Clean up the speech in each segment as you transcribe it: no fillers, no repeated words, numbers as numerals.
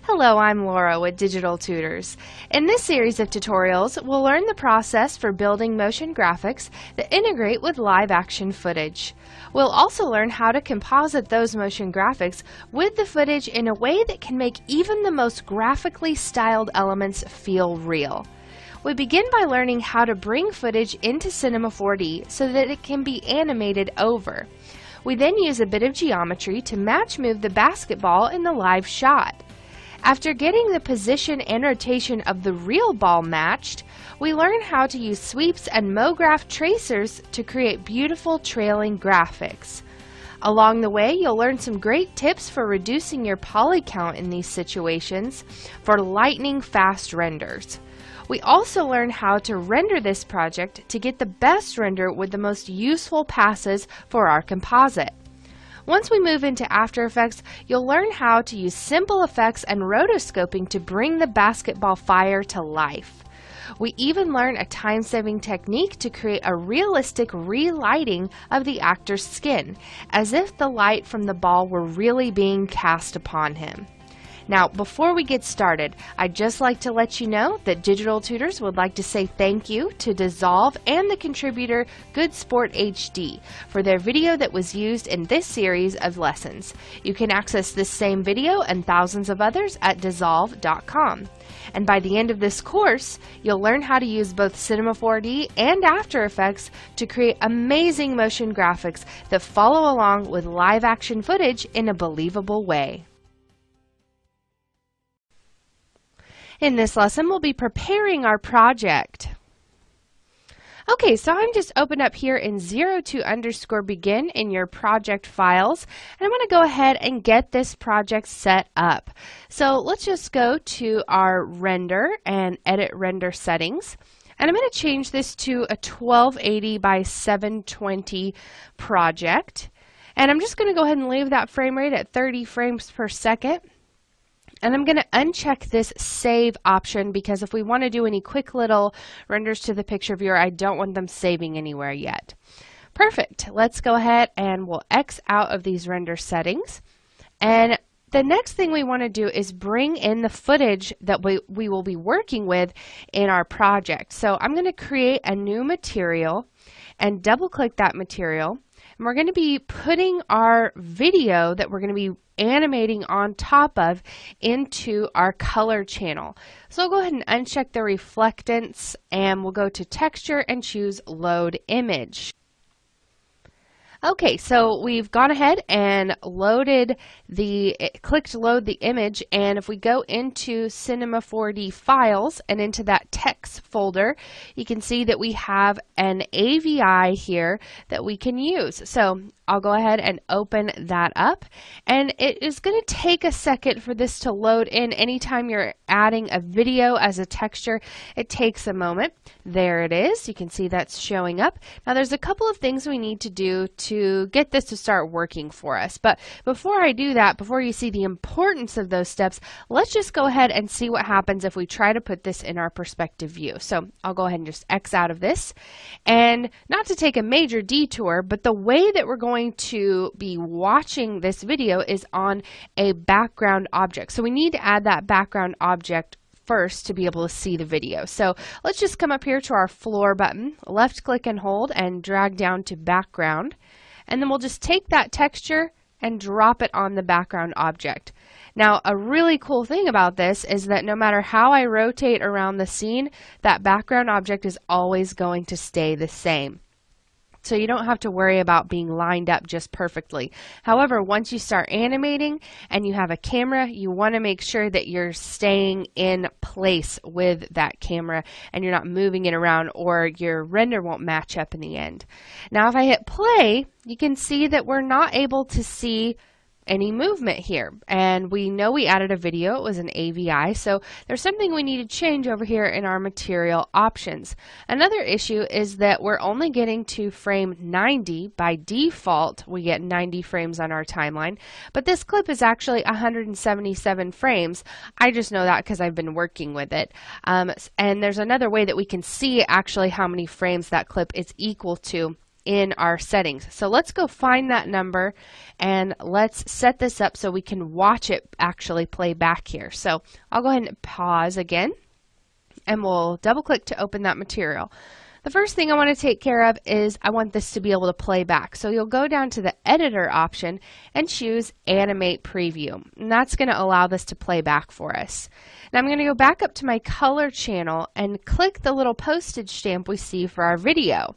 Hello, I'm Laura with Digital Tutors. In this series of tutorials, we'll learn the process for building motion graphics that integrate with live action footage. We'll also learn how to composite those motion graphics with the footage in a way that can make even the most graphically styled elements feel real. We begin by learning how to bring footage into Cinema 4D so that it can be animated over. We then use a bit of geometry to match move the basketball in the live shot. After getting the position and rotation of the real ball matched, we learn how to use sweeps and MoGraph tracers to create beautiful trailing graphics. Along the way, you'll learn some great tips for reducing your poly count in these situations for lightning fast renders. We also learn how to render this project to get the best render with the most useful passes for our composite. Once we move into After Effects, you'll learn how to use simple effects and rotoscoping to bring the basketball fire to life. We even learn a time-saving technique to create a realistic relighting of the actor's skin, as if the light from the ball were really being cast upon him. Now, before we get started, I'd just like to let you know that Digital Tutors would like to say thank you to Dissolve and the contributor Good Sport HD for their video that was used in this series of lessons. You can access this same video and thousands of others at dissolve.com. And by the end of this course, you'll learn how to use both Cinema 4D and After Effects to create amazing motion graphics that follow along with live action footage in a believable way. In this lesson, we'll be preparing our project. Okay, so I'm just opened up here in 02_begin in your project files, and I'm going to go ahead and get this project set up. So let's just go to our render and edit render settings. And I'm going to change this to a 1280 by 720 project. And I'm just going to go ahead and leave that frame rate at 30 frames per second. And I'm going to uncheck this save option because if we want to do any quick little renders to the picture viewer, I don't want them saving anywhere yet. Perfect. Let's go ahead and we'll X out of these render settings. And the next thing we want to do is bring in the footage that we will be working with in our project. So I'm going to create a new material and double click that material. And we're going to be putting our video that we're going to be animating on top of into our color channel. So I'll go ahead and uncheck the reflectance and we'll go to texture and choose load image. Okay, so we've gone ahead and clicked load the image, and if we go into Cinema 4D files and into that text folder, you can see that we have an AVI here that we can use. So I'll go ahead and open that up, and it is going to take a second for this to load in. Anytime you're adding a video as a texture, it takes a moment. There it is. You can see that's showing up. Now there's a couple of things we need to do to get this to start working for us. But before I do that, before you see the importance of those steps, let's just go ahead and see what happens if we try to put this in our perspective view. So I'll go ahead and just X out of this. And not to take a major detour, but the way that we're going to be watching this video is on a background object. So we need to add that background object first to be able to see the video. So let's just come up here to our floor button, left click and hold and drag down to background. And then we'll just take that texture and drop it on the background object. Now, a really cool thing about this is that no matter how I rotate around the scene, that background object is always going to stay the same. So you don't have to worry about being lined up just perfectly. However, once you start animating and you have a camera, you want to make sure that you're staying in place with that camera and you're not moving it around, or your render won't match up in the end. Now, if I hit play, you can see that we're not able to see any movement here, and we know we added a video. It was an AVI, so there's something we need to change over here in our material options. Another issue is that we're only getting to frame 90. By default, we get 90 frames on our timeline, but this clip is actually 177 frames. I just know that because I've been working with it. And there's another way that we can see actually how many frames that clip is equal to in our settings. So let's go find that number and let's set this up so we can watch it actually play back here. So I'll go ahead and pause again and we'll double click to open that material. The first thing I want to take care of is I want this to be able to play back. So you'll go down to the editor option and choose animate preview. And that's going to allow this to play back for us. Now I'm going to go back up to my color channel and click the little postage stamp we see for our video.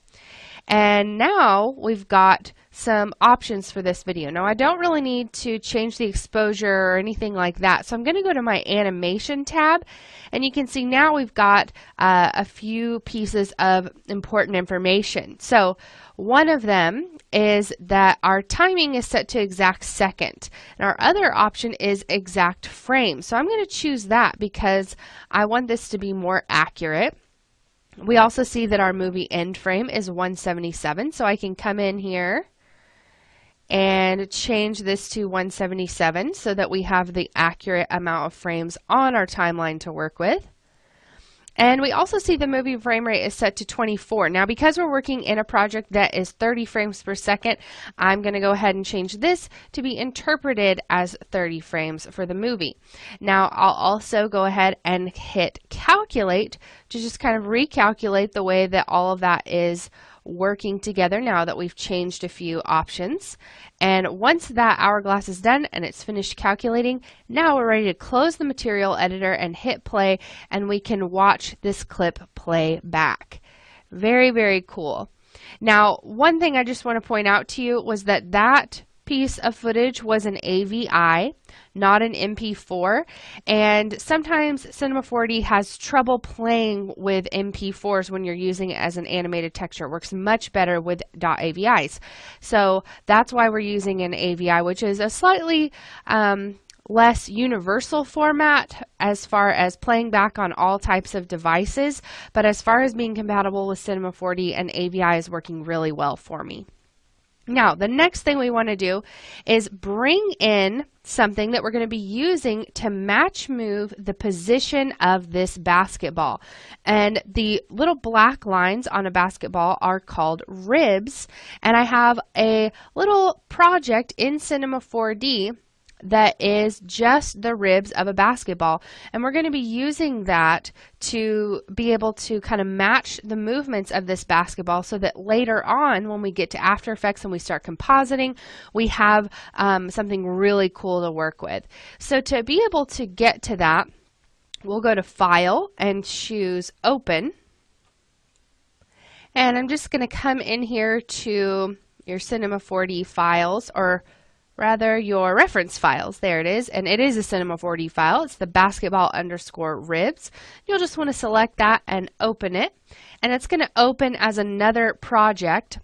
And now we've got some options for this video. Now I don't really need to change the exposure or anything like that. So I'm going to go to my animation tab and you can see now we've got a few pieces of important information. So one of them is that our timing is set to exact second. And our other option is exact frame. So I'm going to choose that because I want this to be more accurate. We also see that our movie end frame is 177, so I can come in here and change this to 177 so that we have the accurate amount of frames on our timeline to work with. And we also see the movie frame rate is set to 24. Now because we're working in a project that is 30 frames per second, I'm going to go ahead and change this to be interpreted as 30 frames for the movie. Now I'll also go ahead and hit calculate to just kind of recalculate the way that all of that is working together now that we've changed a few options. And once that hourglass is done and it's finished calculating, now we're ready to close the material editor and hit play, and we can watch this clip play back. Very, very cool. Now, one thing I just want to point out to you was that that piece of footage was an AVI, not an MP4, and sometimes Cinema 4D has trouble playing with MP4s when you're using it as an animated texture. It works much better with .avis. So that's why we're using an AVI, which is a slightly less universal format as far as playing back on all types of devices, but as far as being compatible with Cinema 4D, an AVI is working really well for me. Now, the next thing we want to do is bring in something that we're going to be using to match move the position of this basketball. And the little black lines on a basketball are called ribs. And I have a little project in Cinema 4D that is just the ribs of a basketball, and we're going to be using that to be able to kind of match the movements of this basketball so that later on when we get to After Effects and we start compositing, we have something really cool to work with. So to be able to get to that, we'll go to File and choose Open, and I'm just going to come in here to your Cinema 4D files, or rather your reference files. There it is, and it is a Cinema 4D file. It's the basketball_ribs. You'll just want to select that and open it, and it's going to open as another project.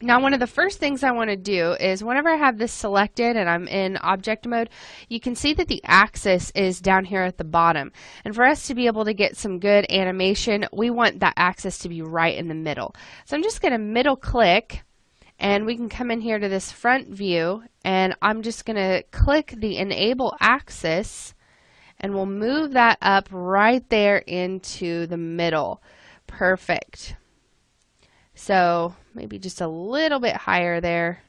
Now, one of the first things I want to do is whenever I have this selected and I'm in object mode, you can see that the axis is down here at the bottom. And for us to be able to get some good animation, we want that axis to be right in the middle. So I'm just going to middle click, and we can come in here to this front view, and I'm just going to click the enable axis, and we'll move that up right there into the middle. Perfect. So maybe just a little bit higher there.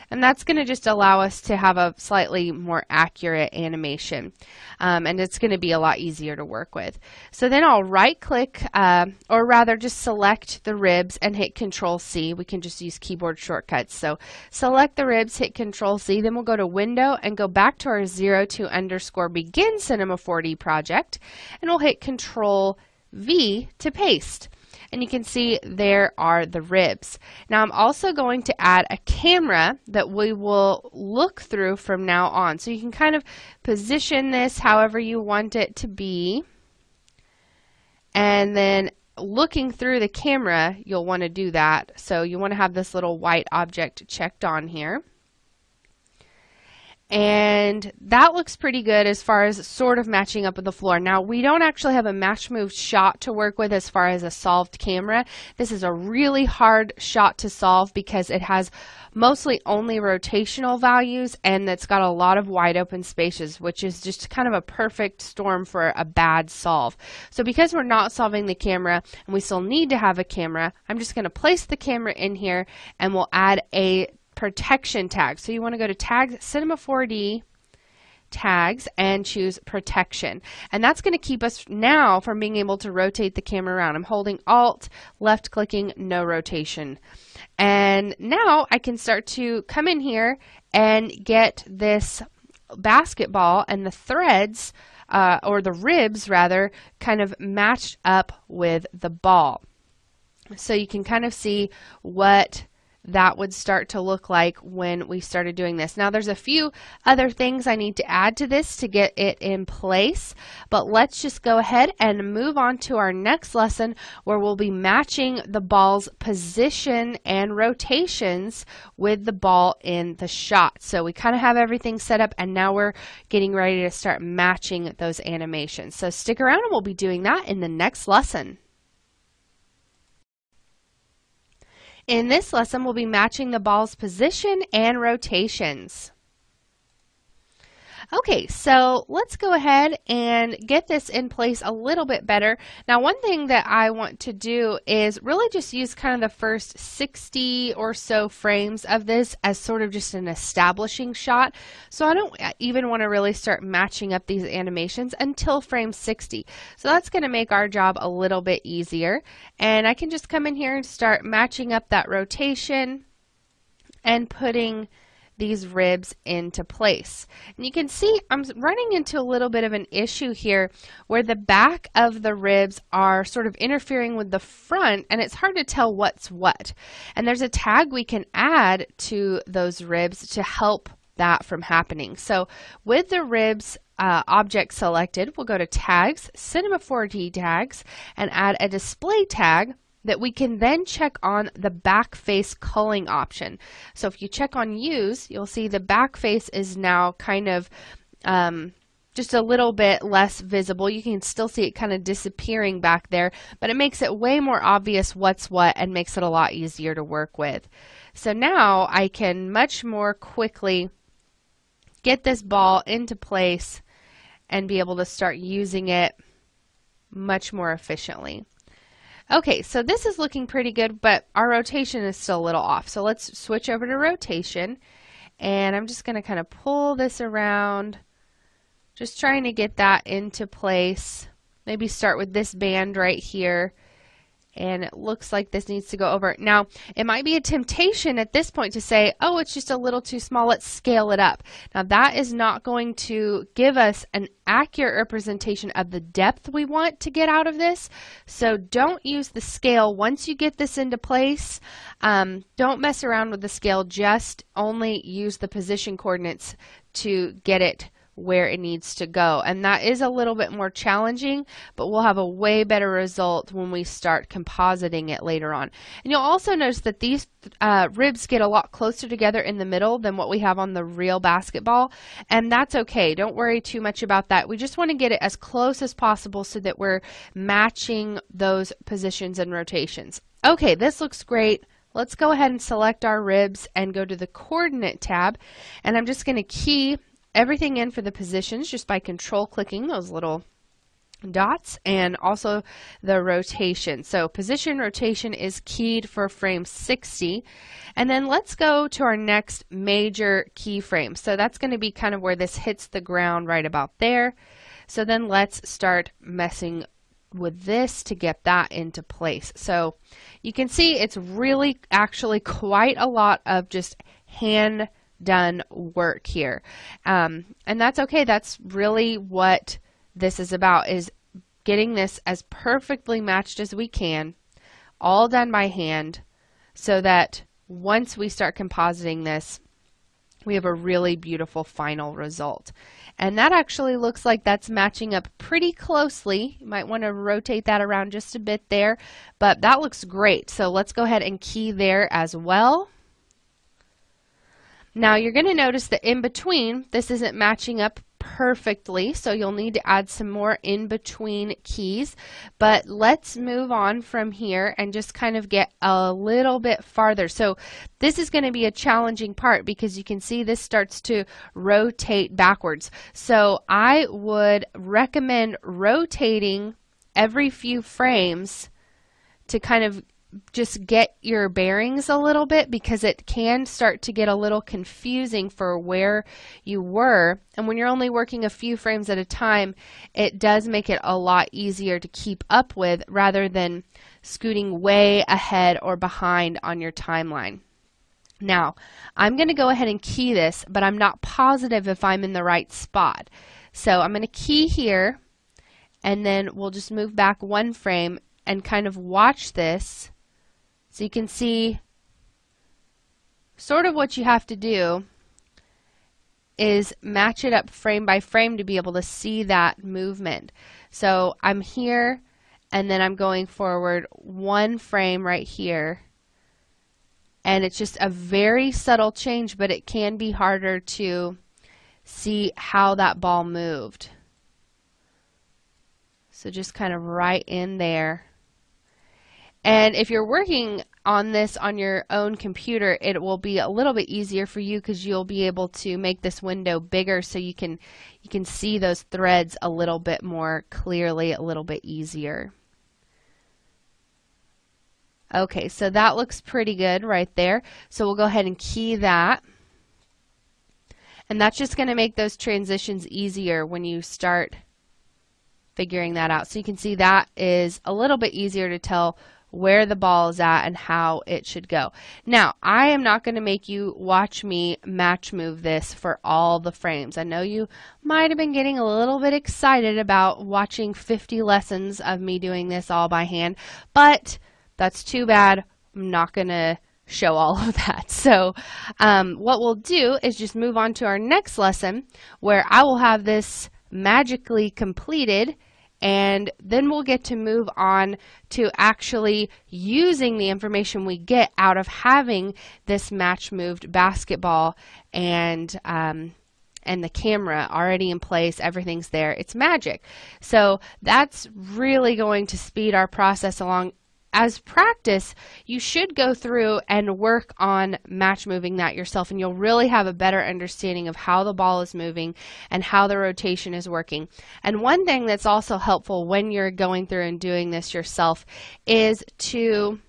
And that's going to just allow us to have a slightly more accurate animation. And it's going to be a lot easier to work with. So then I'll right click, or rather just select the ribs and hit Control C. We can just use keyboard shortcuts. So select the ribs, hit Control C, then we'll go to Window and go back to our 02_begin Cinema 4D project. And we'll hit Control V to paste. And you can see there are the ribs. Now I'm also going to add a camera that we will look through from now on. So you can kind of position this however you want it to be. And then looking through the camera, you'll want to do that. So you want to have this little white object checked on here. And that looks pretty good as far as sort of matching up with the floor. Now, we don't actually have a matchmove shot to work with as far as a solved camera. This is a really hard shot to solve because it has mostly only rotational values and it's got a lot of wide open spaces, which is just kind of a perfect storm for a bad solve. So because we're not solving the camera and we still need to have a camera, I'm just going to place the camera in here and we'll add a protection tag. So you want to go to Tags, Cinema 4D, Tags, and choose Protection. And that's going to keep us now from being able to rotate the camera around. I'm holding Alt, left clicking, no rotation. And now I can start to come in here and get this basketball and the threads, or the ribs rather, kind of matched up with the ball. So you can kind of see what that would start to look like when we started doing this. Now there's a few other things I need to add to this to get it in place, but let's just go ahead and move on to our next lesson where we'll be matching the ball's position and rotations with the ball in the shot. So we kind of have everything set up and now we're getting ready to start matching those animations. So stick around and we'll be doing that in the next lesson. In this lesson, we'll be matching the ball's position and rotations. Okay, so let's go ahead and get this in place a little bit better. Now, one thing that I want to do is really just use kind of the first 60 or so frames of this as sort of just an establishing shot. So I don't even want to really start matching up these animations until frame 60. So that's going to make our job a little bit easier. And I can just come in here and start matching up that rotation and putting these ribs into place. And you can see I'm running into a little bit of an issue here where the back of the ribs are sort of interfering with the front and it's hard to tell what's what. And there's a tag we can add to those ribs to help that from happening. So with the ribs object selected, we'll go to Tags, Cinema 4D Tags, and add a display tag that we can then check on the back face culling option. So if you check on Use, you'll see the back face is now kind of just a little bit less visible. You can still see it kind of disappearing back there, but it makes it way more obvious what's what and makes it a lot easier to work with. So now I can much more quickly get this ball into place and be able to start using it much more efficiently. Okay, so this is looking pretty good, but our rotation is still a little off. So let's switch over to rotation, and I'm just going to kind of pull this around, just trying to get that into place. Maybe start with this band right here, and it looks like this needs to go over. Now, it might be a temptation at this point to say, oh, it's just a little too small, let's scale it up. Now, that is not going to give us an accurate representation of the depth we want to get out of this. So don't use the scale once you get this into place. Don't mess around with the scale, just only use the position coordinates to get it where it needs to go. And that is a little bit more challenging, but we'll have a way better result when we start compositing it later on. And you'll also notice that these ribs get a lot closer together in the middle than what we have on the real basketball, and that's okay. Don't worry too much about that. We just want to get it as close as possible so that we're matching those positions and rotations. Okay, this looks great. Let's go ahead and select our ribs and go to the coordinate tab, and I'm just going to key everything in for the positions just by control clicking those little dots, and also the rotation. So position rotation is keyed for frame 60. And then let's go to our next major keyframe. So that's going to be kind of where this hits the ground right about there. So then let's start messing with this to get that into place. So you can see it's really actually quite a lot of just hand done work here, and that's okay. That's really what this is about, is getting this as perfectly matched as we can, all done by hand, so that once we start compositing this, we have a really beautiful final result. And that actually looks like that's matching up pretty closely. You might want to rotate that around just a bit there, but that looks great. So let's go ahead and key there as well. Now you're going to notice that in between, this isn't matching up perfectly, so you'll need to add some more in between keys. But let's move on from here and just kind of get a little bit farther. So this is going to be a challenging part because you can see this starts to rotate backwards. So I would recommend rotating every few frames to kind of just get your bearings a little bit, because it can start to get a little confusing for where you were. And when you're only working a few frames at a time, it does make it a lot easier to keep up with rather than scooting way ahead or behind on your timeline. Now, I'm going to go ahead and key this, but I'm not positive if I'm in the right spot. So I'm going to key here, and then we'll just move back one frame and kind of watch this. So you can see sort of what you have to do is match it up frame by frame to be able to see that movement. So I'm here, and then I'm going forward one frame right here. And it's just a very subtle change, but it can be harder to see how that ball moved. So just kind of right in there. And if you're working on this on your own computer, it will be a little bit easier for you because you'll be able to make this window bigger so you can see those threads a little bit more clearly, a little bit easier. Okay, so that looks pretty good right there. So we'll go ahead and key that. And that's just going to make those transitions easier when you start figuring that out. So you can see that is a little bit easier to tell where the ball is at and how it should go. Now, I am not going to make you watch me match move this for all the frames. I know you might have been getting a little bit excited about watching 50 lessons of me doing this all by hand, but that's too bad. I'm not going to show all of that. So what we'll do is just move on to our next lesson where I will have this magically completed, and then we'll get to move on to actually using the information we get out of having this match moved basketball and the camera already in place. Everything's there. It's magic. So that's really going to speed our process along. As practice, you should go through and work on match moving that yourself, and you'll really have a better understanding of how the ball is moving and how the rotation is working. And one thing that's also helpful when you're going through and doing this yourself is to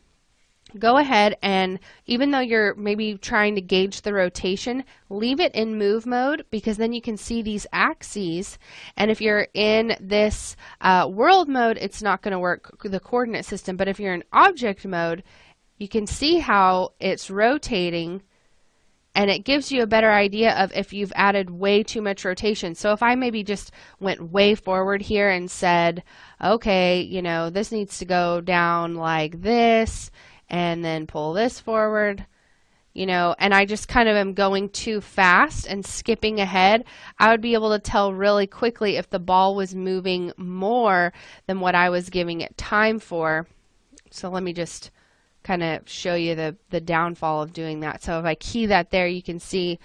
go ahead and, even though you're maybe trying to gauge the rotation, leave it in move mode, because then you can see these axes. And if you're in this world mode, it's not going to work, the coordinate system. But if you're in object mode, you can see how it's rotating, and it gives you a better idea of if you've added way too much rotation. So if I maybe just went way forward here and said, okay, you know, this needs to go down like this, and then pull this forward, you know, and I just kind of am going too fast and skipping ahead, I would be able to tell really quickly if the ball was moving more than what I was giving it time for. So let me just kind of show you the downfall of doing that. So if I key that there, you can see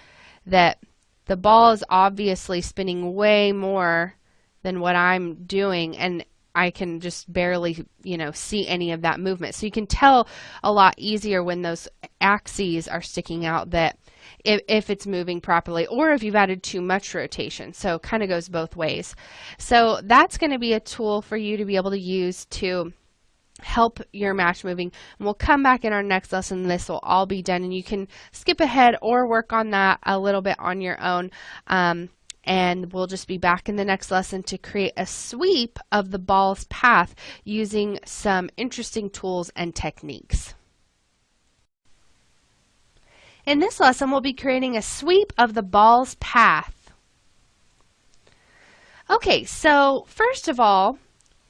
that the ball is obviously spinning way more than what I'm doing, and I can just barely, you know, see any of that movement. So you can tell a lot easier when those axes are sticking out that if it's moving properly, or if you've added too much rotation. So it kind of goes both ways. So that's going to be a tool for you to be able to use to help your match moving. And we'll come back in our next lesson. This will all be done, and you can skip ahead or work on that a little bit on your own. And we'll just be back in the next lesson to create a sweep of the ball's path using some interesting tools and techniques. In this lesson, we'll be creating a sweep of the ball's path. Okay, so first of all,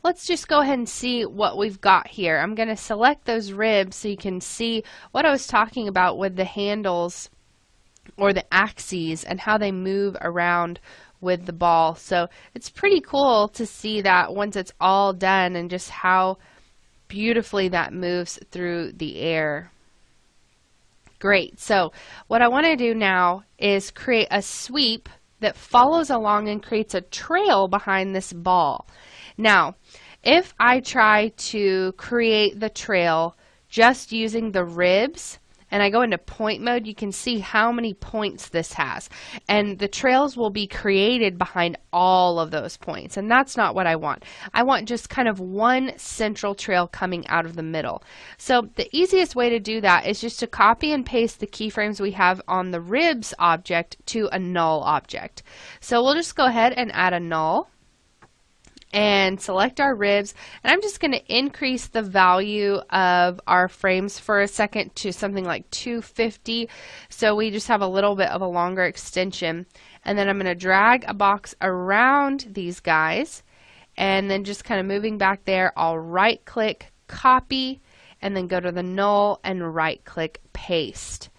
let's just go ahead and see what we've got here. I'm going to select those ribs so you can see what I was talking about with the handles or the axes and how they move around with the ball. So it's pretty cool to see that once it's all done, and just how beautifully that moves through the air. Great. So what I want to do now is create a sweep that follows along and creates a trail behind this ball. Now, if I try to create the trail just using the ribs, and I go into point mode, you can see how many points this has. And the trails will be created behind all of those points. And that's not what I want. I want just kind of one central trail coming out of the middle. So the easiest way to do that is just to copy and paste the keyframes we have on the ribs object to a null object. So we'll just go ahead and add a null and select our ribs, and I'm just going to increase the value of our frames for a second to something like 250, so we just have a little bit of a longer extension. And then I'm going to drag a box around these guys, and then just kind of moving back there, I'll right click, copy, and then go to the null and right click, paste.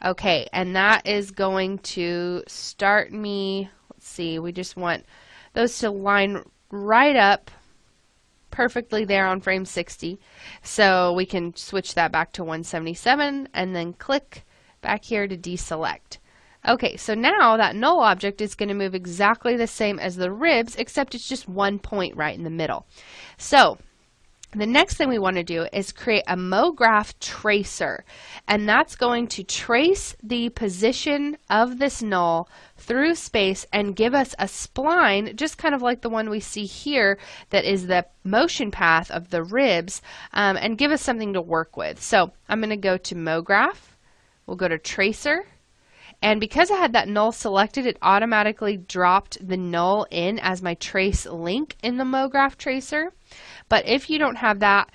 Okay, and that is going to start me, let's see, we just want those to line right up perfectly there on frame 60. So we can switch that back to 177 and then click back here to deselect. Okay, so now that null object is going to move exactly the same as the ribs, except it's just one point right in the middle. So the next thing we want to do is create a MoGraph tracer, and that's going to trace the position of this null through space and give us a spline, just kind of like the one we see here that is the motion path of the ribs, and give us something to work with. So I'm going to go to MoGraph, we'll go to tracer, and because I had that null selected, it automatically dropped the null in as my trace link in the MoGraph tracer. But if you don't have that,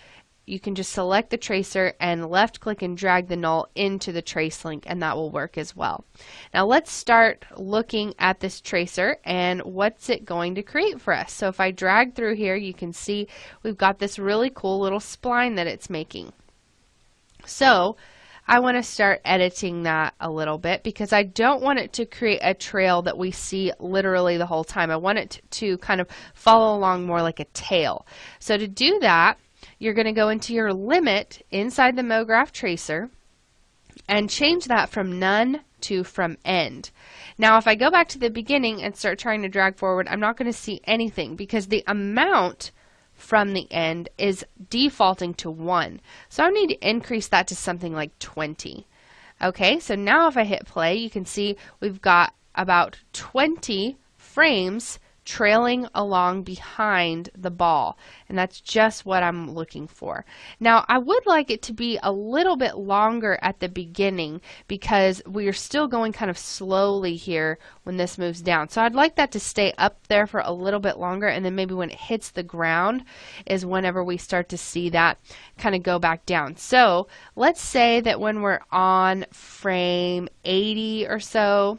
you can just select the tracer and left click and drag the null into the trace link, and that will work as well. Now let's start looking at this tracer and what's it going to create for us. So if I drag through here, you can see we've got this really cool little spline that it's making. So I want to start editing that a little bit because I don't want it to create a trail that we see literally the whole time. I want it to kind of follow along more like a tail. So to do that, you're going to go into your limit inside the MoGraph tracer and change that from none to from end. Now if I go back to the beginning and start trying to drag forward, I'm not going to see anything because the amount from the end is defaulting to 1. So I need to increase that to something like 20. Okay, so now if I hit play, you can see we've got about 20 frames trailing along behind the ball, and that's just what I'm looking for. Now I would like it to be a little bit longer at the beginning because we are still going kind of slowly here when this moves down. So I'd like that to stay up there for a little bit longer, and then maybe when it hits the ground is whenever we start to see that kind of go back down. So let's say that when we're on frame 80 or so,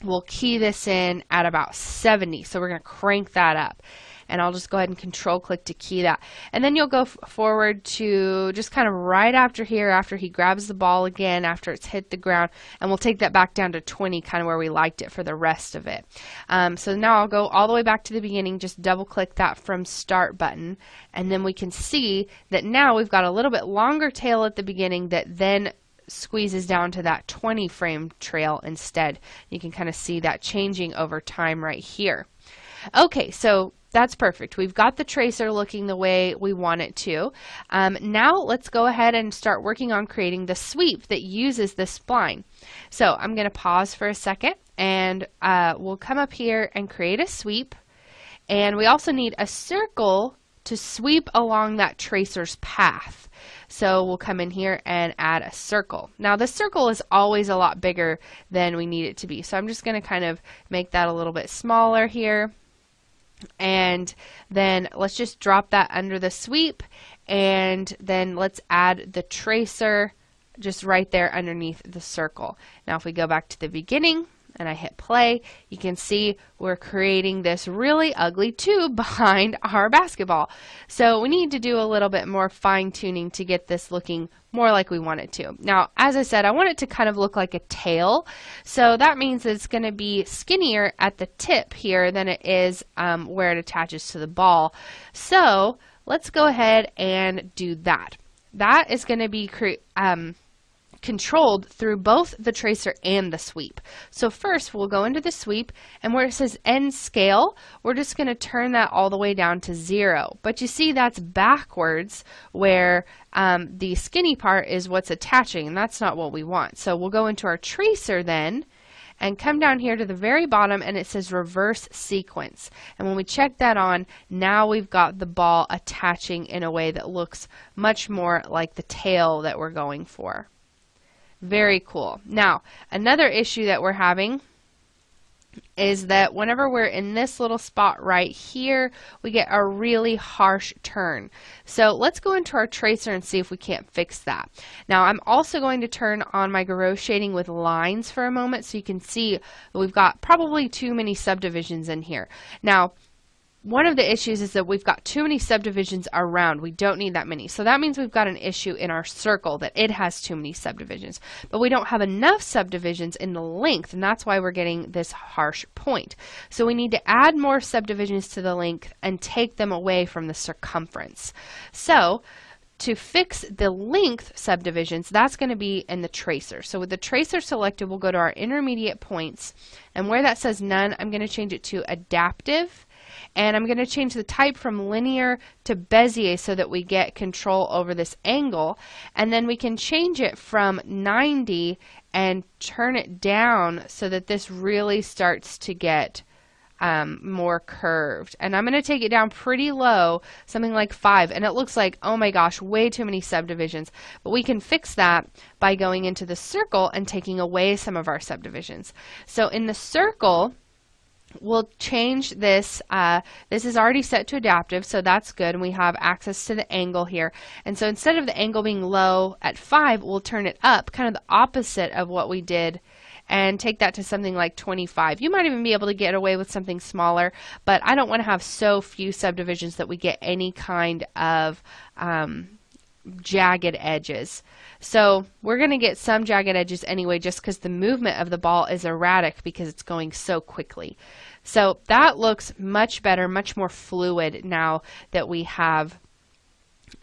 we'll key this in at about 70. So we're going to crank that up. And I'll just go ahead and control click to key that. And then you'll go forward to just kind of right after here, after he grabs the ball again, after it's hit the ground. And we'll take that back down to 20, kind of where we liked it for the rest of it. So now I'll go all the way back to the beginning, just double click that from start button. And then we can see that now we've got a little bit longer tail at the beginning that then squeezes down to that 20 frame trail instead. You can kind of see that changing over time right here. Okay, so that's perfect. We've got the tracer looking the way we want it to. Now let's go ahead and start working on creating the sweep that uses this spline. So I'm going to pause for a second, and we'll come up here and create a sweep. And we also need a circle to sweep along that tracer's path. So we'll come in here and add a circle. Now the circle is always a lot bigger than we need it to be. So I'm just going to kind of make that a little bit smaller here. And then let's just drop that under the sweep, and then let's add the tracer just right there underneath the circle. Now if we go back to the beginning and I hit play, you can see we're creating this really ugly tube behind our basketball. So we need to do a little bit more fine-tuning to get this looking more like we want it to. Now, as I said, I want it to kind of look like a tail. So that means it's going to be skinnier at the tip here than it is where it attaches to the ball. So let's go ahead and do that. That is going to be controlled through both the tracer and the sweep. So first we'll go into the sweep, and where it says end scale, we're just going to turn that all the way down to 0. But you see that's backwards, where the skinny part is what's attaching, and that's not what we want. So we'll go into our tracer then and come down here to the very bottom, and it says reverse sequence. And when we check that on, now we've got the ball attaching in a way that looks much more like the tail that we're going for. Very cool. Now, another issue that we're having is that whenever we're in this little spot right here, we get a really harsh turn. So let's go into our tracer and see if we can't fix that. Now, I'm also going to turn on my Garot shading with lines for a moment so you can see we've got probably too many subdivisions in here. Now, one of the issues is that we've got too many subdivisions around. We don't need that many. So that means we've got an issue in our circle, that it has too many subdivisions. But we don't have enough subdivisions in the length, and that's why we're getting this harsh point. So we need to add more subdivisions to the length and take them away from the circumference. So to fix the length subdivisions, that's going to be in the tracer. So with the tracer selected, we'll go to our intermediate points, and where that says none, I'm going to change it to adaptive. And I'm going to change the type from linear to Bezier so that we get control over this angle. And then we can change it from 90 and turn it down so that this really starts to get more curved. And I'm going to take it down pretty low, something like 5. And it looks like, oh my gosh, way too many subdivisions. But we can fix that by going into the circle and taking away some of our subdivisions. So in the circle, we'll change this. This is already set to adaptive, so that's good, and we have access to the angle here. And so instead of the angle being low at 5, we'll turn it up, kind of the opposite of what we did, and take that to something like 25. You might even be able to get away with something smaller, but I don't want to have so few subdivisions that we get any kind of jagged edges. So we're going to get some jagged edges anyway, just because the movement of the ball is erratic because it's going so quickly. So that looks much better, much more fluid now that we have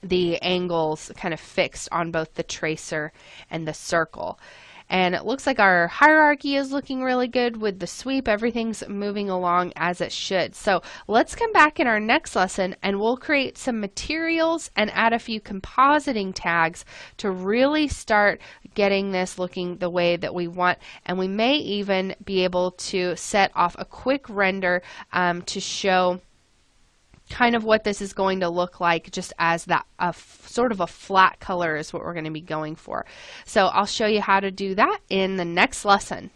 the angles kind of fixed on both the tracer and the circle. And it looks like our hierarchy is looking really good with the sweep. Everything's moving along as it should. So let's come back in our next lesson and we'll create some materials and add a few compositing tags to really start getting this looking the way that we want. And we may even be able to set off a quick render to show kind of what this is going to look like, just as that sort of a flat color is what we're going to be going for. So I'll show you how to do that in the next lesson.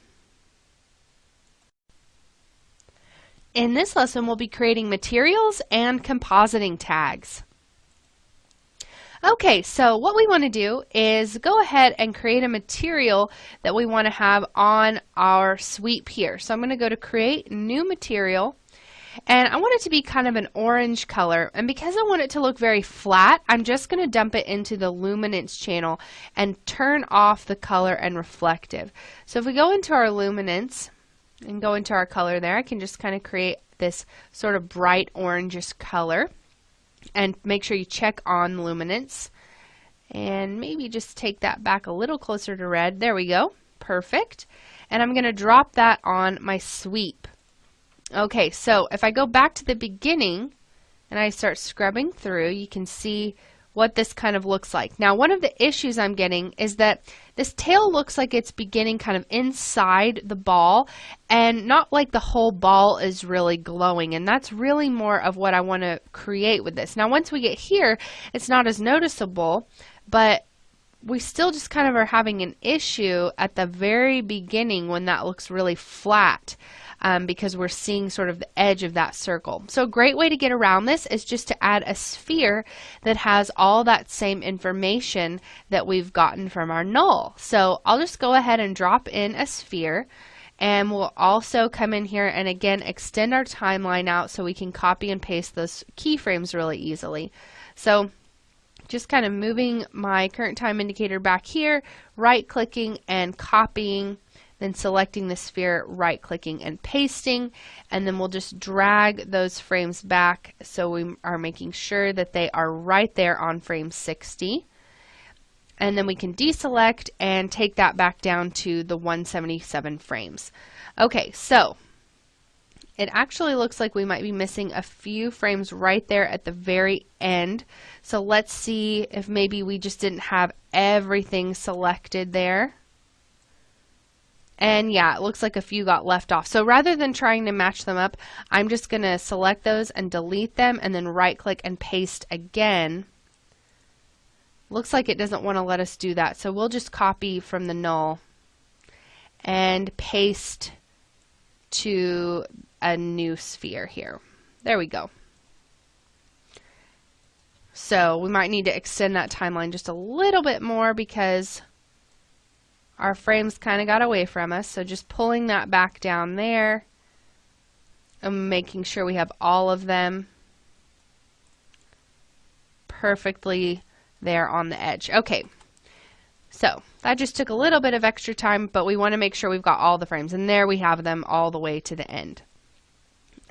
In this lesson, we'll be creating materials and compositing tags. Okay, so what we want to do is go ahead and create a material that we want to have on our sweep here. So I'm going to go to create new material. And I want it to be kind of an orange color, and because I want it to look very flat, I'm just going to dump it into the luminance channel and turn off the color and reflective. So if we go into our luminance and go into our color there, I can just kind of create this sort of bright orangish color, and make sure you check on luminance, and maybe just take that back a little closer to red. There we go. Perfect. And I'm going to drop that on my sweep. Okay, so if I go back to the beginning and I start scrubbing through, you can see what this kind of looks like. Now, one of the issues I'm getting is that this tail looks like it's beginning kind of inside the ball and not like the whole ball is really glowing, and that's really more of what I want to create with this. Now, once we get here, it's not as noticeable, but we still just kind of are having an issue at the very beginning when that looks really flat. Because we're seeing sort of the edge of that circle. So a great way to get around this is just to add a sphere that has all that same information that we've gotten from our null. So I'll just go ahead and drop in a sphere, and we'll also come in here and again extend our timeline out so we can copy and paste those keyframes really easily. So just kind of moving my current time indicator back here, right clicking and copying, then selecting the sphere, right clicking and pasting, and then we'll just drag those frames back so we are making sure that they are right there on frame 60. And then we can deselect and take that back down to the 177 frames. Okay, so it actually looks like we might be missing a few frames right there at the very end. So let's see if maybe we just didn't have everything selected there. And yeah, it looks like a few got left off. So rather than trying to match them up, I'm just going to select those and delete them and then right click and paste again. Looks like it doesn't want to let us do that. So we'll just copy from the null and paste to a new sphere here. There we go. So we might need to extend that timeline just a little bit more because our frames kind of got away from us. So just pulling that back down there and making sure we have all of them perfectly there on the edge. Okay, so that just took a little bit of extra time, but we want to make sure we've got all the frames, and there we have them all the way to the end.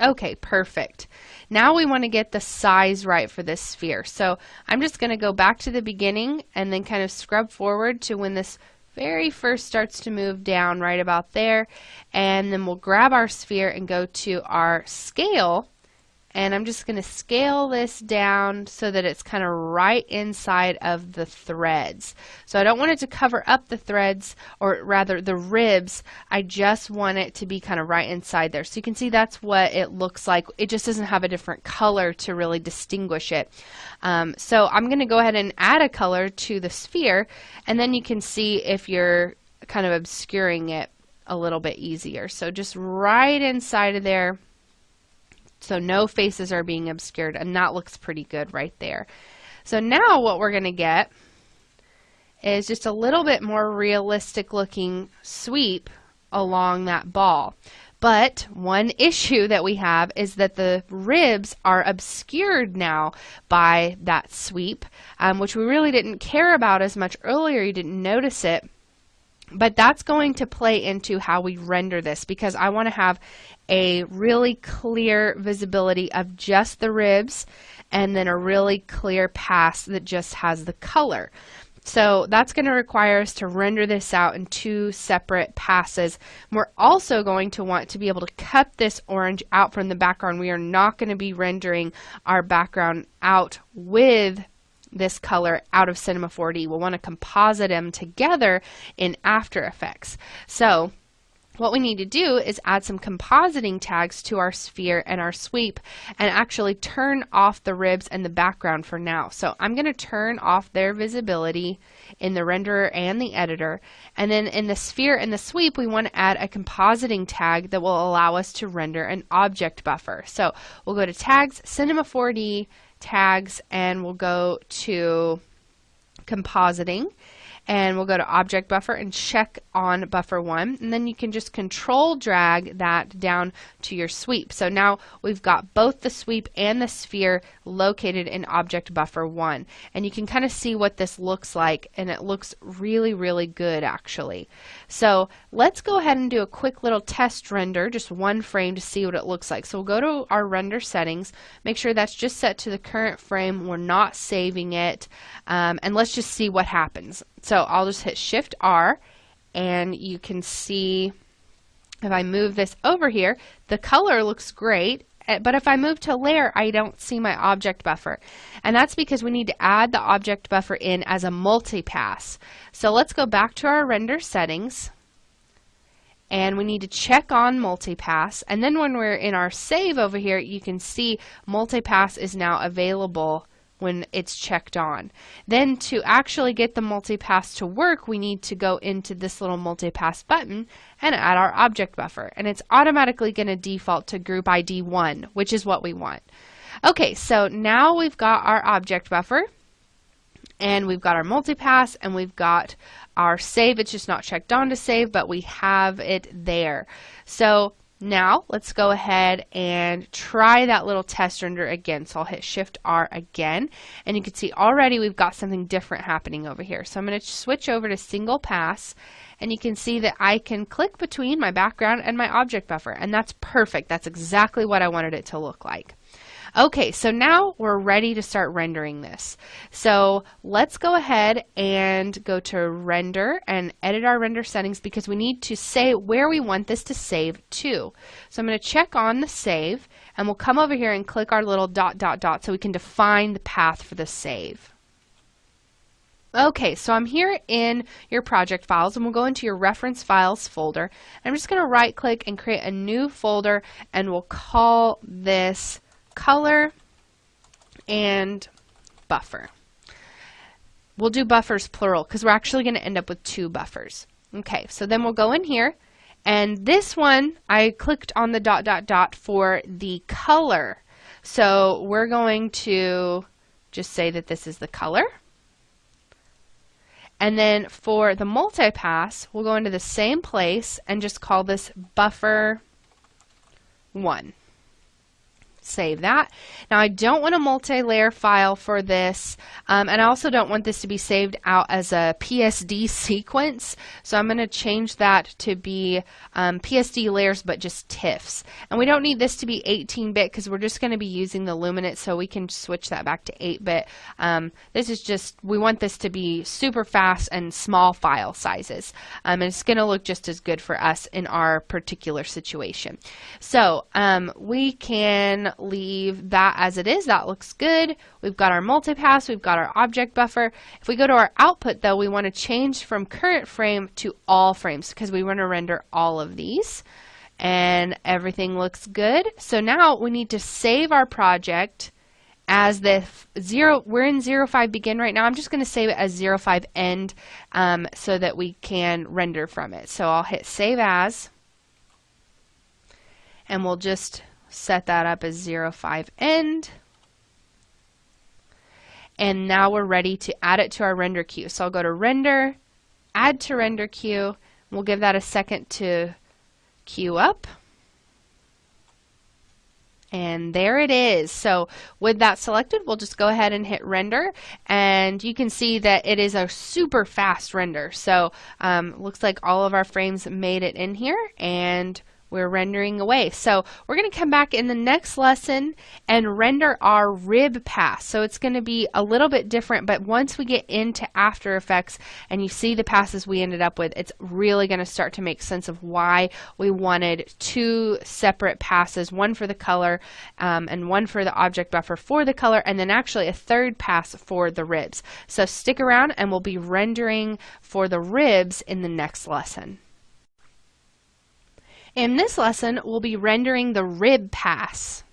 Okay, perfect. Now we want to get the size right for this sphere. So I'm just going to go back to the beginning and then kind of scrub forward to when this very first starts to move down right about there, and then we'll grab our sphere and go to our scale. And I'm just going to scale this down so that it's kind of right inside of the threads. So I don't want it to cover up the threads, or rather the ribs. I just want it to be kind of right inside there. So you can see that's what it looks like. It just doesn't have a different color to really distinguish it. So I'm going to go ahead and add a color to the sphere, and then you can see if you're kind of obscuring it a little bit easier. So just right inside of there. So no faces are being obscured, and that looks pretty good right there. So now what we're going to get is just a little bit more realistic looking sweep along that ball. But one issue that we have is that the ribs are obscured now by that sweep, which we really didn't care about as much earlier. You didn't notice it. But that's going to play into how we render this, because I want to have a really clear visibility of just the ribs and then a really clear pass that just has the color. So that's going to require us to render this out in two separate passes. We're also going to want to be able to cut this orange out from the background. We are not going to be rendering our background out with this color out of Cinema 4D. We'll want to composite them together in After Effects. So what we need to do is add some compositing tags to our sphere and our sweep and actually turn off the ribs and the background for now. So I'm going to turn off their visibility in the renderer and the editor, and then in the sphere and the sweep we want to add a compositing tag that will allow us to render an object buffer. So we'll go to Tags, Cinema 4D, Tags, and we'll go to Compositing, and we'll go to Object Buffer and check on Buffer 1, and then you can just control drag that down to your sweep. So now we've got both the sweep and the sphere located in Object Buffer 1, and you can kind of see what this looks like, and it looks really, really good actually. So let's go ahead and do a quick little test render, just one frame, to see what it looks like. So we'll go to our render settings, make sure that's just set to the current frame, we're not saving it, and let's just see what happens. So I'll just hit Shift R, and you can see if I move this over here, the color looks great, but if I move to layer, I don't see my object buffer. And that's because we need to add the object buffer in as a multipass. So let's go back to our render settings, and we need to check on multipass, and then when we're in our save over here, you can see multipass is now available when it's checked on. Then to actually get the multipass to work, we need to go into this little multipass button and add our object buffer, and it's automatically going to default to group ID 1, which is what we want. Okay, so now we've got our object buffer, and we've got our multipass, and we've got our save. It's just not checked on to save, but we have it there. So now let's go ahead and try that little test render again. So I'll hit Shift R again, and you can see already we've got something different happening over here. So I'm going to switch over to single pass, and you can see that I can click between my background and my object buffer, and that's perfect. That's exactly what I wanted it to look like. Okay, so now we're ready to start rendering this. So let's go ahead and go to render and edit our render settings because we need to say where we want this to save to. So I'm going to check on the save and we'll come over here and click our little dot dot dot so we can define the path for the save. Okay, so I'm here in your project files and we'll go into your reference files folder. I'm just going to right click and create a new folder and we'll call this color and buffer. We'll do buffers plural because we're actually going to end up with 2 buffers. Okay, so then we'll go in here and this one I clicked on the dot dot dot for the color. So we're going to just say that this is the color. And then for the multipass, we'll go into the same place and just call this buffer 1. Save that. Now I don't want a multi-layer file for this, and I also don't want this to be saved out as a PSD sequence, so I'm going to change that to be PSD layers but just TIFFs. And we don't need this to be 18-bit because we're just going to be using the luminance, so we can switch that back to 8-bit. This is just, we want this to be super fast and small file sizes, and it's going to look just as good for us in our particular situation. So we can leave that as it is. That looks good. We've got our multipass, we've got our object buffer. If we go to our output though, we want to change from current frame to all frames because we want to render all of these and everything looks good. So now we need to save our project as the we're in 05 begin right now. I'm just going to save it as 05 end so that we can render from it. So I'll hit save as and we'll just set that up as 05 end. And now we're ready to add it to our render queue. So I'll go to render, add to render queue. We'll give that a second to queue up. And there it is. So with that selected, we'll just go ahead and hit render. And you can see that it is a super fast render. So looks like all of our frames made it in here and we're rendering away. So we're going to come back in the next lesson and render our rib pass. So it's going to be a little bit different, but once we get into After Effects and you see the passes we ended up with, it's really going to start to make sense of why we wanted 2 separate passes, one for the color and one for the object buffer for the color, and then actually a 3rd pass for the ribs. So stick around and we'll be rendering for the ribs in the next lesson. In this lesson, we'll be rendering the rib pass.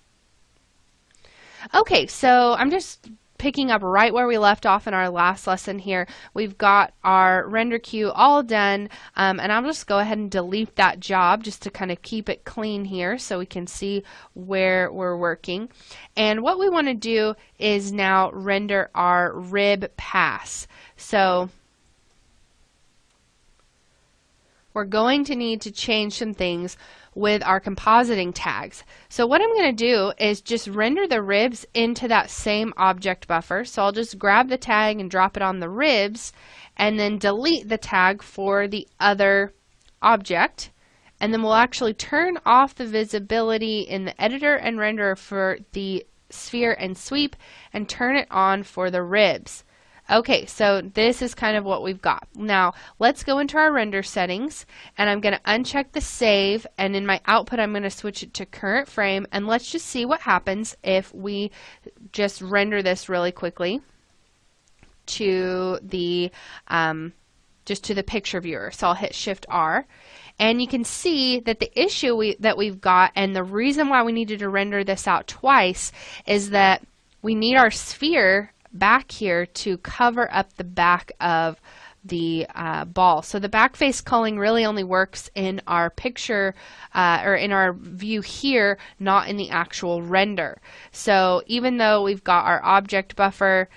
Okay, so I'm just picking up right where we left off in our last lesson here. We've got our render queue all done, and I'll just go ahead and delete that job just to kind of keep it clean here so we can see where we're working. And what we want to do is now render our rib pass. So we're going to need to change some things with our compositing tags. So what I'm going to do is just render the ribs into that same object buffer. So I'll just grab the tag and drop it on the ribs and then delete the tag for the other object. And then we'll actually turn off the visibility in the editor and renderer for the sphere and sweep and turn it on for the ribs. Okay, so this is kind of what we've got. Now, let's go into our render settings, and I'm going to uncheck the save, and in my output, I'm going to switch it to current frame, and let's just see what happens if we just render this really quickly to the, just to the picture viewer. So I'll hit Shift R, and you can see that the issue that we've got, and the reason why we needed to render this out twice, is that we need our sphere back here to cover up the back of the ball. So the back face culling really only works in our picture or in our view here, not in the actual render. So even though we've got our object buffer,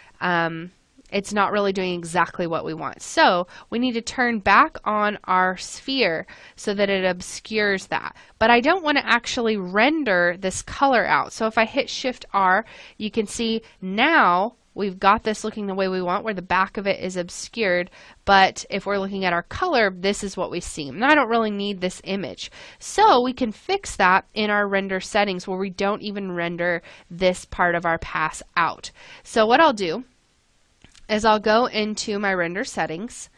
it's not really doing exactly what we want. So we need to turn back on our sphere so that it obscures that. But I don't want to actually render this color out. So if I hit Shift R, you can see now we've got this looking the way we want where the back of it is obscured, but if we're looking at our color, this is what we see. And I don't really need this image. So we can fix that in our render settings where we don't even render this part of our pass out. So what I'll do is I'll go into my render settings,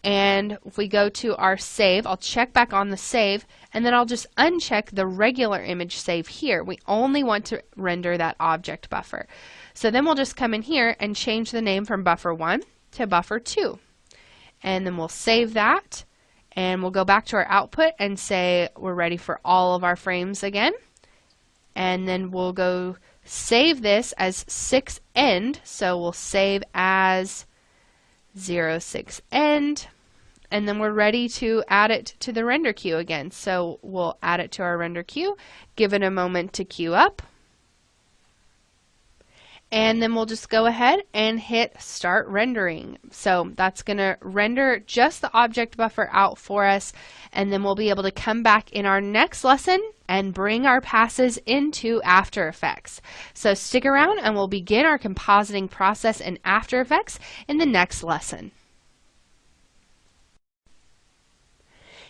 and if we go to our save, I'll check back on the save, and then I'll just uncheck the regular image save here. We only want to render that object buffer. So then we'll just come in here and change the name from buffer 1 to buffer 2. And then we'll save that, and we'll go back to our output and say we're ready for all of our frames again. And then we'll go save this as 6 end, so we'll save as 06 end, and then we're ready to add it to the render queue again. So we'll add it to our render queue, give it a moment to queue up, and then we'll just go ahead and hit start rendering. So that's going to render just the object buffer out for us, and then we'll be able to come back in our next lesson and bring our passes into After Effects. So stick around and we'll begin our compositing process in After Effects in the next lesson.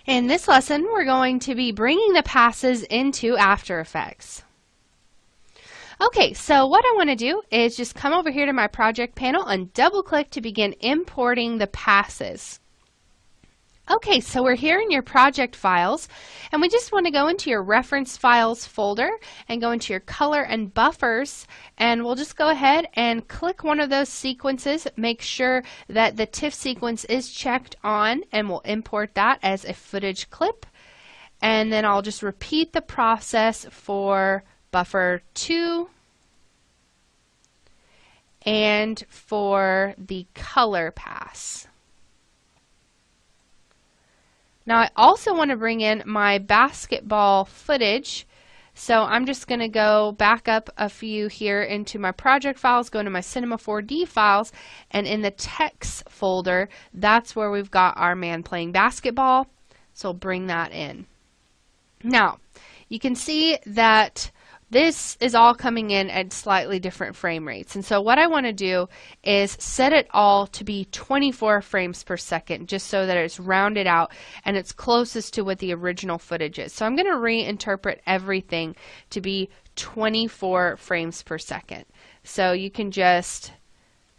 In this lesson, we're going to be bringing the passes into After Effects. Okay, so what I want to do is just come over here to my project panel and double click to begin importing the passes. Okay, so we're here in your project files, and we just want to go into your reference files folder and go into your color and buffers, and we'll just go ahead and click one of those sequences, make sure that the TIFF sequence is checked on, and we'll import that as a footage clip. And then I'll just repeat the process for buffer 2 and for the color pass. Now I also want to bring in my basketball footage, so I'm just going to go back up a few here into my project files, go into my Cinema 4D files, and in the text folder, that's where we've got our man playing basketball, so I'll bring that in. Now, you can see that this is all coming in at slightly different frame rates. And so what I want to do is set it all to be 24 frames per second, just so that it's rounded out and it's closest to what the original footage is. So I'm going to reinterpret everything to be 24 frames per second. So you can just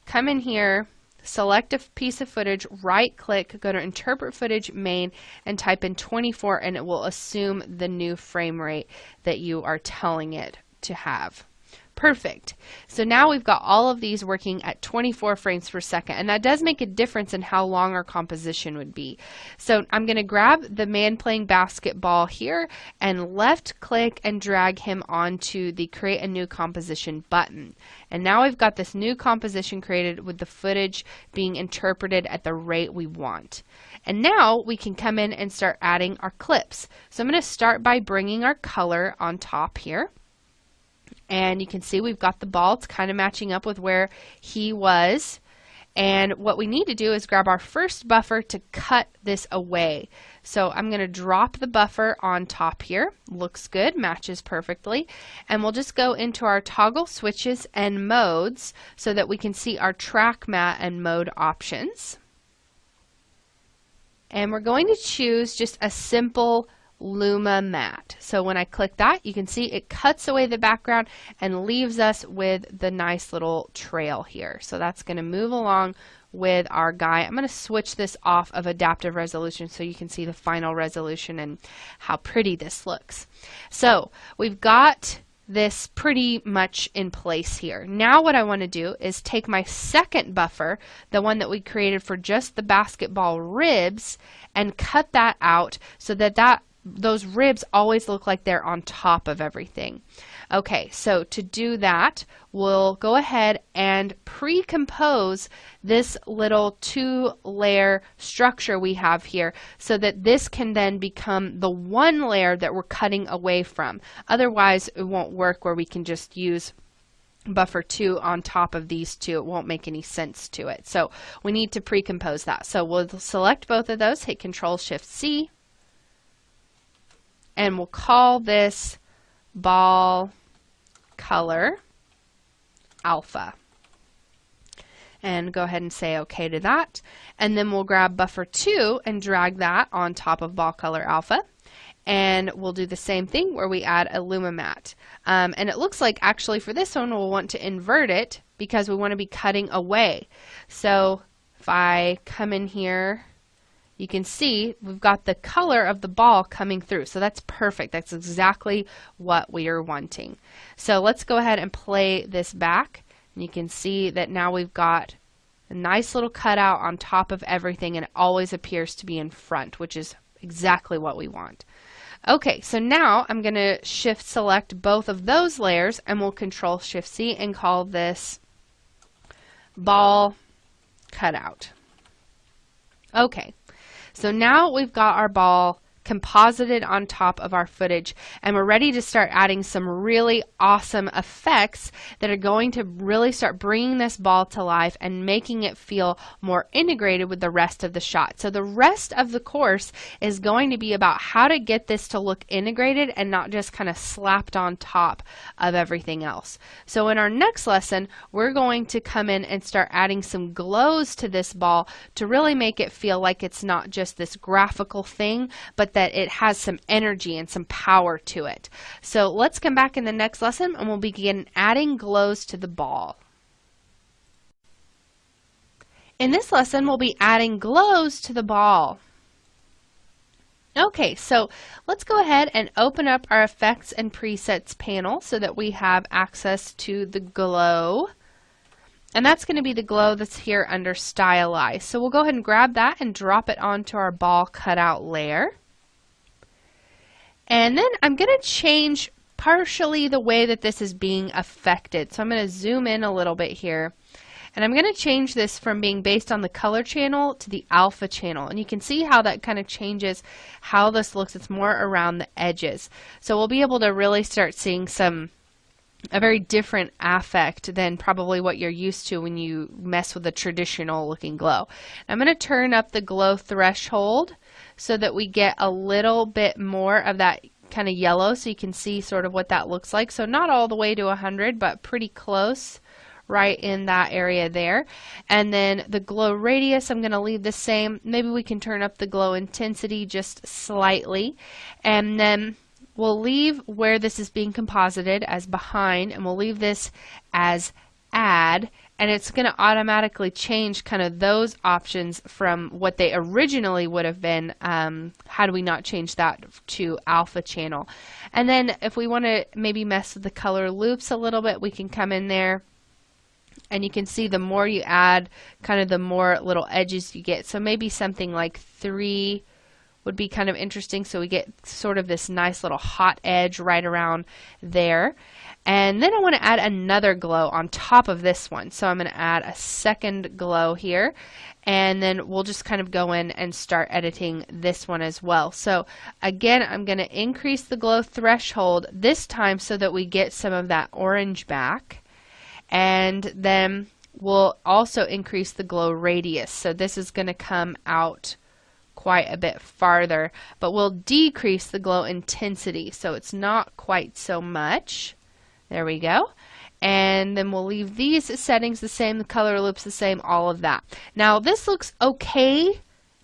come in here, select a piece of footage, right click, go to interpret footage main, and type in 24, and it will assume the new frame rate that you are telling it to have. Perfect. So now we've got all of these working at 24 frames per second, and that does make a difference in how long our composition would be. So I'm going to grab the man playing basketball here and left click and drag him onto the create a new composition button. And now we've got this new composition created with the footage being interpreted at the rate we want. And now we can come in and start adding our clips. So I'm going to start by bringing our color on top here. And you can see we've got the ball. It's kind of matching up with where he was. And what we need to do is grab our first buffer to cut this away. So I'm going to drop the buffer on top here. Looks good, matches perfectly. And we'll just go into our toggle switches and modes so that we can see our track matte and mode options. And we're going to choose just a simple Luma matte. So when I click that, you can see it cuts away the background and leaves us with the nice little trail here. So that's going to move along with our guy. I'm going to switch this off of adaptive resolution so you can see the final resolution and how pretty this looks. So we've got this pretty much in place here. Now what I want to do is take my second buffer, the one that we created for just the basketball ribs, and cut that out so that those ribs always look like they're on top of everything. Okay, so to do that, we'll go ahead and pre-compose this little 2-layer structure we have here so that this can then become the one layer that we're cutting away from. Otherwise, it won't work where we can just use buffer 2 on top of these two. It won't make any sense to it. So we need to pre-compose that. So we'll select both of those, hit Control-Shift-C, and we'll call this ball color alpha. And go ahead and say OK to that. And then we'll grab buffer 2 and drag that on top of ball color alpha. And we'll do the same thing where we add a Lumimat. And it looks like actually for this one we'll want to invert it because we want to be cutting away. So if I come in here, you can see we've got the color of the ball coming through. So that's perfect. That's exactly what we are wanting. So let's go ahead and play this back. And you can see that now we've got a nice little cutout on top of everything, and it always appears to be in front, which is exactly what we want. Okay, so now I'm going to shift select both of those layers, and we'll control shift C and call this ball cutout. Okay, so now we've got our ball composited on top of our footage, and we're ready to start adding some really awesome effects that are going to really start bringing this ball to life and making it feel more integrated with the rest of the shot. So the rest of the course is going to be about how to get this to look integrated and not just kind of slapped on top of everything else. So in our next lesson, we're going to come in and start adding some glows to this ball to really make it feel like it's not just this graphical thing, but that it has some energy and some power to it. So let's come back in the next lesson and we'll begin adding glows to the ball. In this lesson, we'll be adding glows to the ball. Okay, so let's go ahead and open up our effects and presets panel so that we have access to the glow. And that's going to be the glow that's here under stylize. So we'll go ahead and grab that and drop it onto our ball cutout layer. And then I'm going to change partially the way that this is being affected. So I'm going to zoom in a little bit here. And I'm going to change this from being based on the color channel to the alpha channel. And you can see how that kind of changes how this looks. It's more around the edges. So we'll be able to really start seeing a very different affect than probably what you're used to when you mess with a traditional looking glow. I'm going to turn up the glow threshold so that we get a little bit more of that kind of yellow, so you can see sort of what that looks like. So not all the way to 100, but pretty close right in that area there. And then the glow radius, I'm going to leave the same. Maybe we can turn up the glow intensity just slightly. And then we'll leave where this is being composited as behind, and we'll leave this as add, and it's going to automatically change kind of those options from what they originally would have been had we not changed that to alpha channel. And then if we want to maybe mess with the color loops a little bit, we can come in there, and you can see the more you add, kind of the more little edges you get. So maybe something like 3 would be kind of interesting, so we get sort of this nice little hot edge right around there. And then I want to add another glow on top of this one, so I'm going to add a second glow here, and then we'll just kind of go in and start editing this one as well. So again, I'm going to increase the glow threshold this time so that we get some of that orange back, and then we'll also increase the glow radius, so this is going to come out quite a bit farther, but we'll decrease the glow intensity so it's not quite so much. There we go. And then we'll leave these settings the same, the color loops the same, all of that. Now this looks okay,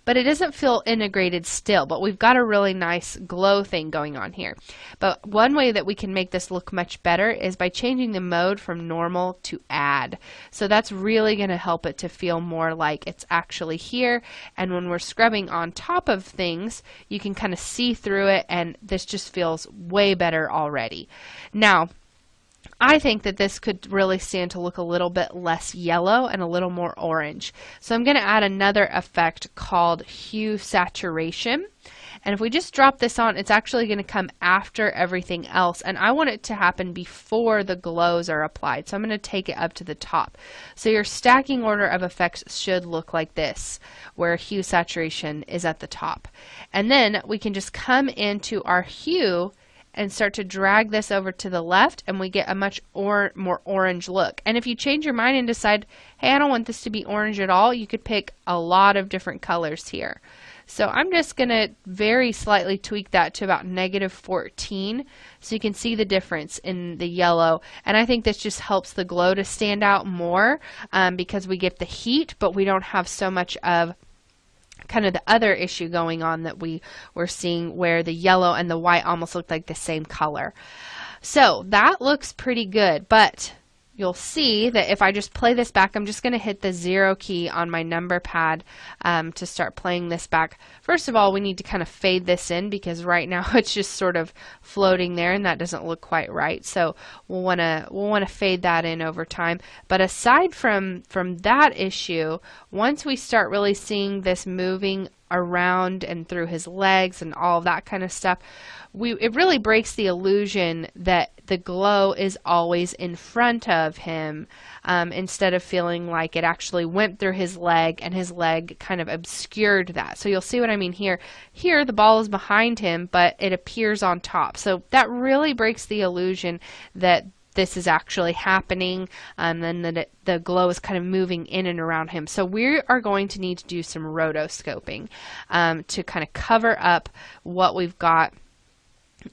but it doesn't feel integrated still, but we've got a really nice glow thing going on here. But one way that we can make this look much better is by changing the mode from normal to add. So that's really going to help it to feel more like it's actually here, and when we're scrubbing on top of things, you can kind of see through it, and this just feels way better already. Now, I think that this could really stand to look a little bit less yellow and a little more orange. So I'm going to add another effect called hue saturation. And if we just drop this on, it's actually going to come after everything else. And I want it to happen before the glows are applied. So I'm going to take it up to the top. So your stacking order of effects should look like this, where hue saturation is at the top. And then we can just come into our hue and start to drag this over to the left, and we get a much more orange look. And if you change your mind and decide, hey, I don't want this to be orange at all, you could pick a lot of different colors here. So I'm just going to very slightly tweak that to about -14 so you can see the difference in the yellow. And I think this just helps the glow to stand out more because we get the heat, but we don't have so much of kind of the other issue going on that we were seeing where the yellow and the white almost looked like the same color. So that looks pretty good, but you'll see that if I just play this back, I'm just going to hit the 0 key on my number pad to start playing this back. First of all, we need to kind of fade this in because right now it's just sort of floating there and that doesn't look quite right. So we'll want to fade that in over time. But aside from that issue, once we start really seeing this moving around and through his legs and all of that kind of stuff, it really breaks the illusion that the glow is always in front of him instead of feeling like it actually went through his leg and his leg kind of obscured that. So you'll see what I mean here. Here the ball is behind him, but it appears on top. So that really breaks the illusion that this is actually happening and that the glow is kind of moving in and around him. So we are going to need to do some rotoscoping to kind of cover up what we've got,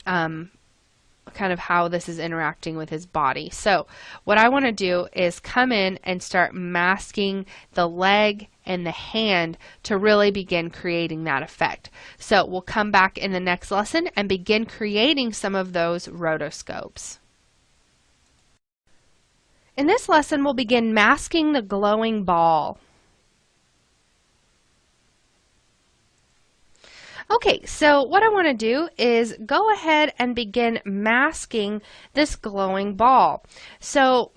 kind of how this is interacting with his body. So what I want to do is come in and start masking the leg and the hand to really begin creating that effect. So we'll come back in the next lesson and begin creating some of those rotoscopes. In this lesson, we'll begin masking the glowing ball. Okay, so what I want to do is go ahead and begin masking this glowing ball. So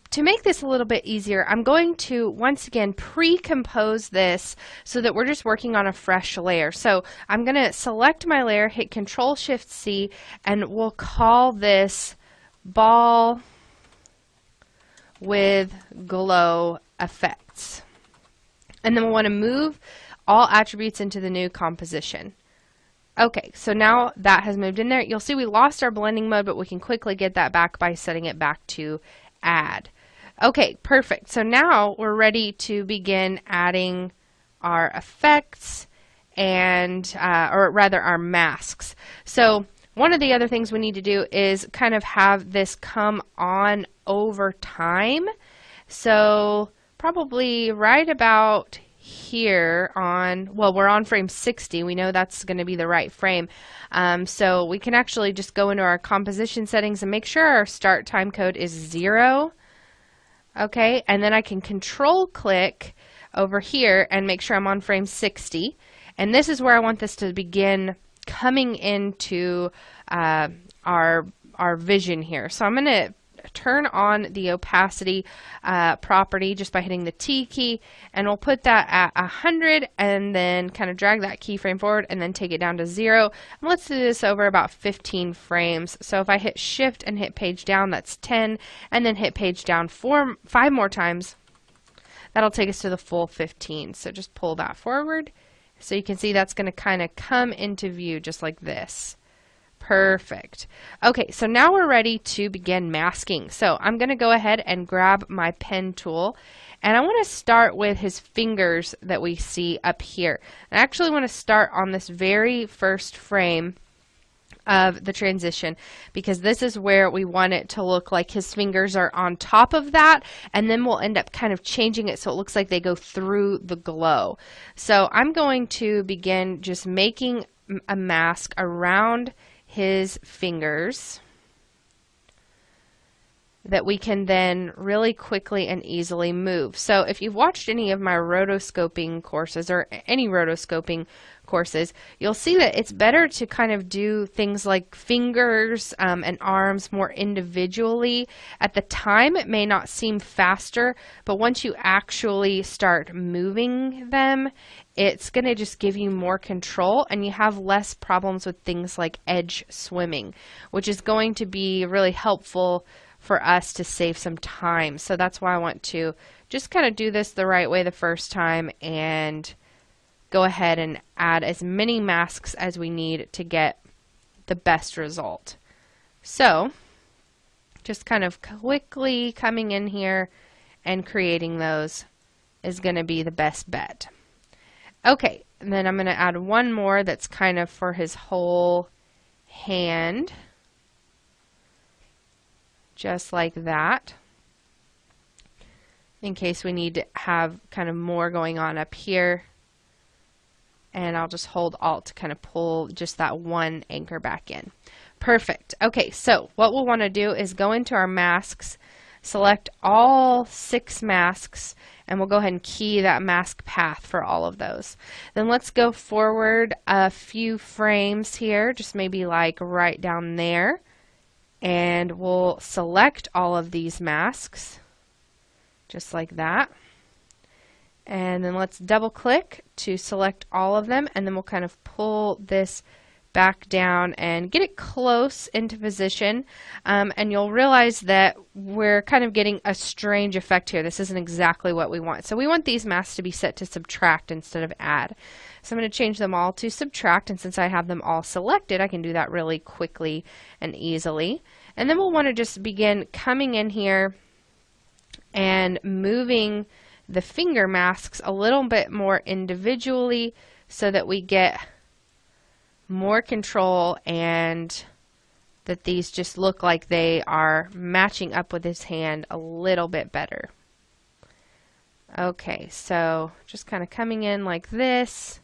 to make this a little bit easier, I'm going to once again pre-compose this so that we're just working on a fresh layer. So I'm going to select my layer, hit Control-Shift-C, and we'll call this ball with glow effects. And then we'll want to move all attributes into the new composition. Okay, so now that has moved in there. You'll see we lost our blending mode, but we can quickly get that back by setting it back to add. Okay, perfect. So now we're ready to begin adding our effects and, or rather our masks. So one of the other things we need to do is kind of have this come on over time. So probably right about here on, well, we're on frame 60. We know that's going to be the right frame. So we can actually just go into our composition settings and make sure our start time code is 0. Okay, and then I can control click over here and make sure I'm on frame 60. And this is where I want this to begin coming into our vision here. So I'm going to turn on the opacity property just by hitting the T key, and we'll put that at 100 and then kind of drag that keyframe forward and then take it down to 0. And let's do this over about 15 frames. So if I hit shift and hit page down, that's 10, and then hit page down 5 more times, that'll take us to the full 15. So just pull that forward so you can see that's going to kind of come into view just like this. Perfect. Okay, so now we're ready to begin masking. So I'm going to go ahead and grab my pen tool, and I want to start with his fingers that we see up here. I actually want to start on this very first frame of the transition because this is where we want it to look like his fingers are on top of that, and then we'll end up kind of changing it so it looks like they go through the glow. So I'm going to begin just making a mask around his fingers that we can then really quickly and easily move. So if you've watched any of my rotoscoping courses or any rotoscoping courses, you'll see that it's better to kind of do things like fingers and arms more individually. At the time it may not seem faster, but once you actually start moving them, it's going to just give you more control, and you have less problems with things like edge swimming, which is going to be really helpful for us to save some time. So that's why I want to just kind of do this the right way the first time and go ahead and add as many masks as we need to get the best result. So just kind of quickly coming in here and creating those is going to be the best bet. Okay, and then I'm going to add one more that's kind of for his whole hand, just like that, in case we need to have kind of more going on up here. And I'll just hold Alt to kind of pull just that one anchor back in. Perfect. Okay, so what we'll want to do is go into our masks, select all 6 masks, and we'll go ahead and key that mask path for all of those. Then let's go forward a few frames here, just maybe like right down there, and we'll select all of these masks, just like that. And then let's double click to select all of them, and then we'll kind of pull this back down and get it close into position, and you'll realize that we're kind of getting a strange effect here. This isn't exactly what we want. So we want these masks to be set to subtract instead of add. So I'm going to change them all to subtract, and since I have them all selected, I can do that really quickly and easily. And then we'll want to just begin coming in here and moving the finger masks a little bit more individually so that we get more control and that these just look like they are matching up with his hand a little bit better. Okay, so just kind of coming in like this.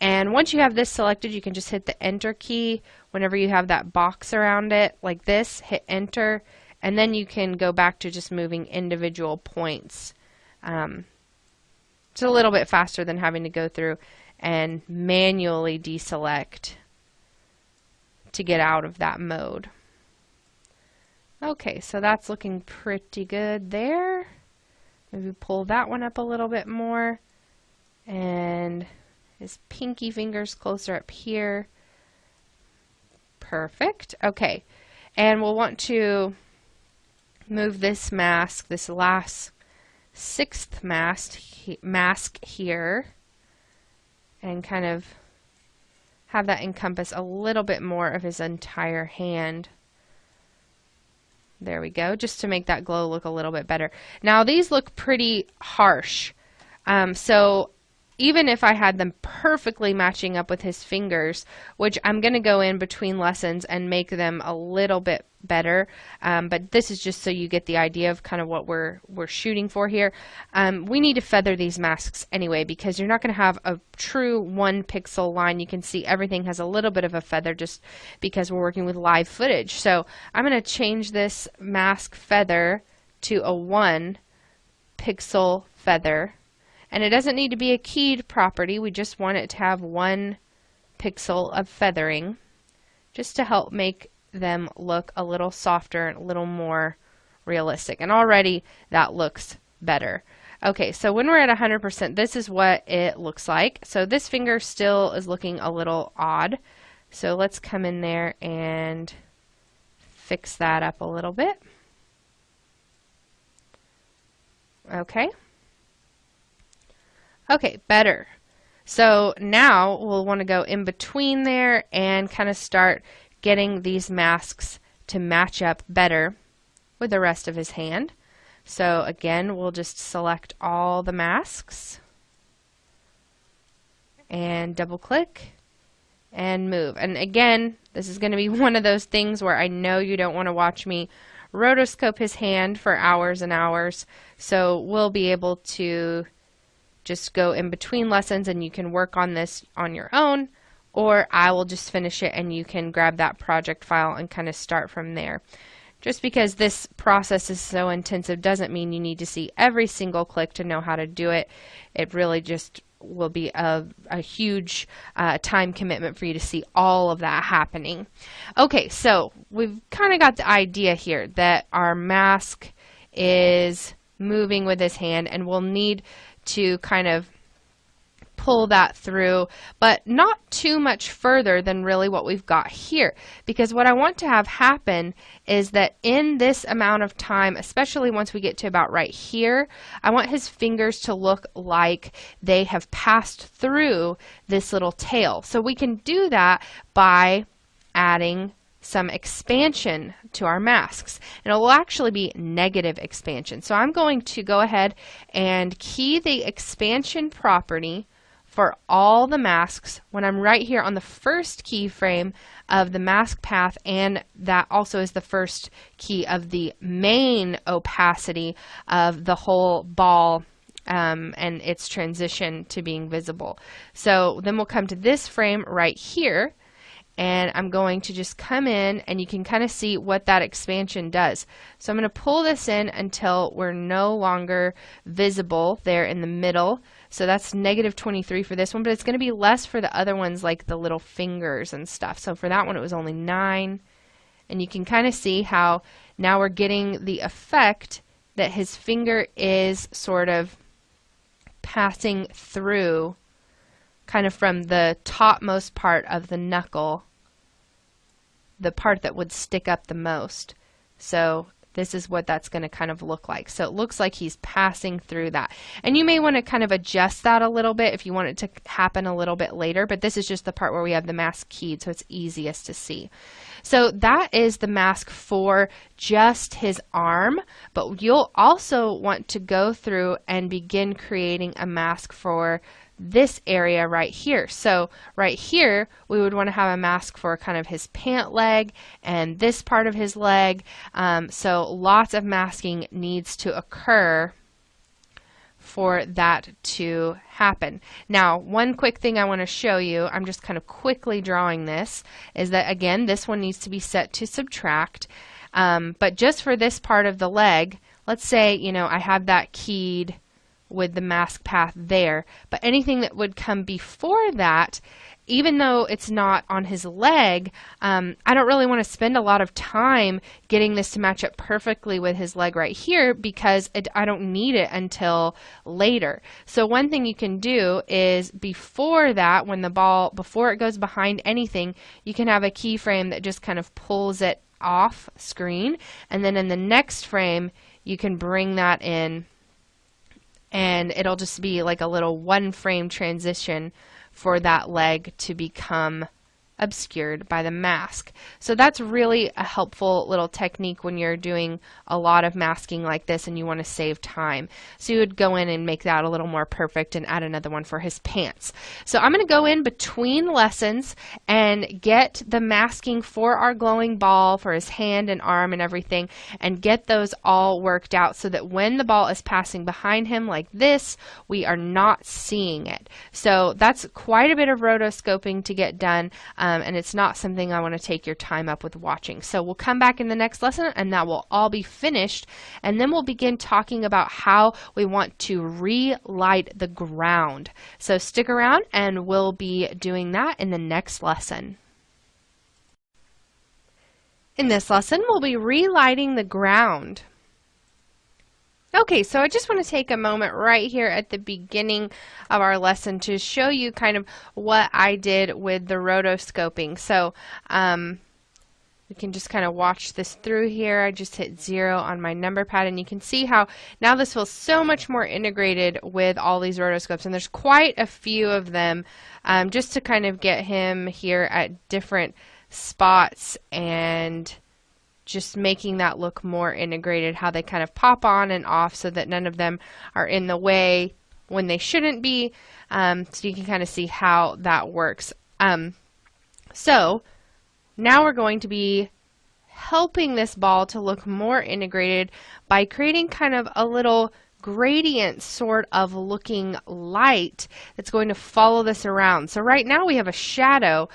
And once you have this selected, you can just hit the Enter key whenever you have that box around it like this, hit Enter, and then you can go back to just moving individual points. It's a little bit faster than having to go through and manually deselect to get out of that mode. Okay, so that's looking pretty good there. Maybe pull that one up a little bit more, and his pinky fingers closer up here. Perfect. Okay, and we'll want to move this mask, this last 6th mask here, and kind of have that encompass a little bit more of his entire hand. There we go, just to make that glow look a little bit better. Now these look pretty harsh, so even if I had them perfectly matching up with his fingers, which I'm going to go in between lessons and make them a little bit better, but this is just so you get the idea of kind of what we're shooting for here. We need to feather these masks anyway, because you're not going to have a true 1 pixel line. You can see everything has a little bit of a feather just because we're working with live footage. So I'm going to change this mask feather to a 1 pixel feather. And it doesn't need to be a keyed property. We just want it to have 1 pixel of feathering, just to help make them look a little softer and a little more realistic. And already that looks better. Okay, so when we're at 100%, this is what it looks like. So this finger still is looking a little odd. So let's come in there and fix that up a little bit. Okay. Okay, better. So now we'll want to go in between there and kind of start getting these masks to match up better with the rest of his hand. So again, we'll just select all the masks and double click and move. And again, this is going to be one of those things where I know you don't want to watch me rotoscope his hand for hours and hours. So we'll be able to just go in between lessons and you can work on this on your own, or I will just finish it and you can grab that project file and kind of start from there. Just because this process is so intensive doesn't mean you need to see every single click to know how to do it. It really just will be a huge time commitment for you to see all of that happening. Okay, so we've kind of got the idea here that our mask is moving with his hand, and we'll need to kind of pull that through, but not too much further than really what we've got here, because what I want to have happen is that in this amount of time, especially once we get to about right here, I want his fingers to look like they have passed through this little tail. So we can do that by adding some expansion to our masks, and it will actually be negative expansion. So I'm going to go ahead and key the expansion property for all the masks when I'm right here on the first keyframe of the mask path, and that also is the first key of the main opacity of the whole ball and its transition to being visible. So then we'll come to this frame right here, and I'm going to just come in, and you can kind of see what that expansion does. So I'm going to pull this in until we're no longer visible there in the middle. So that's -23 for this one, but it's going to be less for the other ones, like the little fingers and stuff. So for that one, it was only 9. And you can kind of see how now we're getting the effect that his finger is sort of passing through kind of from the topmost part of the knuckle, the part that would stick up the most. So this is what that's going to kind of look like. So it looks like he's passing through that. And you may want to kind of adjust that a little bit if you want it to happen a little bit later, but this is just the part where we have the mask keyed, so it's easiest to see. So that is the mask for just his arm, but you'll also want to go through and begin creating a mask for this area right here. So right here we would want to have a mask for kind of his pant leg and this part of his leg. So lots of masking needs to occur for that to happen. Now, one quick thing I want to show you, I'm just kind of quickly drawing this, is that again this one needs to be set to subtract, but just for this part of the leg, let's say, you know, I have that keyed with the mask path there, but anything that would come before that, even though it's not on his leg, I don't really want to spend a lot of time getting this to match up perfectly with his leg right here, because I don't need it until later. So one thing you can do is before that, when the ball, before it goes behind anything, you can have a keyframe that just kind of pulls it off screen, and then in the next frame you can bring that in, and it'll just be like a little 1-frame transition for that leg to become obscured by the mask. So that's really a helpful little technique when you're doing a lot of masking like this and you want to save time. So you would go in and make that a little more perfect and add another one for his pants. So I'm going to go in between lessons and get the masking for our glowing ball, for his hand and arm and everything, and get those all worked out so that when the ball is passing behind him like this, we are not seeing it. So that's quite a bit of rotoscoping to get done. And it's not something I want to take your time up with watching. So we'll come back in the next lesson and that will all be finished, and then we'll begin talking about how we want to relight the ground. So stick around and we'll be doing that in the next lesson. In this lesson, we'll be relighting the ground. Okay, so I just want to take a moment right here at the beginning of our lesson to show you kind of what I did with the rotoscoping. So we can just kind of watch this through here. I just hit 0 on my number pad, and you can see how now this feels so much more integrated with all these rotoscopes, and there's quite a few of them, just to kind of get him here at different spots and just making that look more integrated, how they kind of pop on and off so that none of them are in the way when they shouldn't be. So you can kind of see how that works. So now we're going to be helping this ball to look more integrated by creating kind of a little gradient sort of looking light that's going to follow this around. So right now we have a shadow,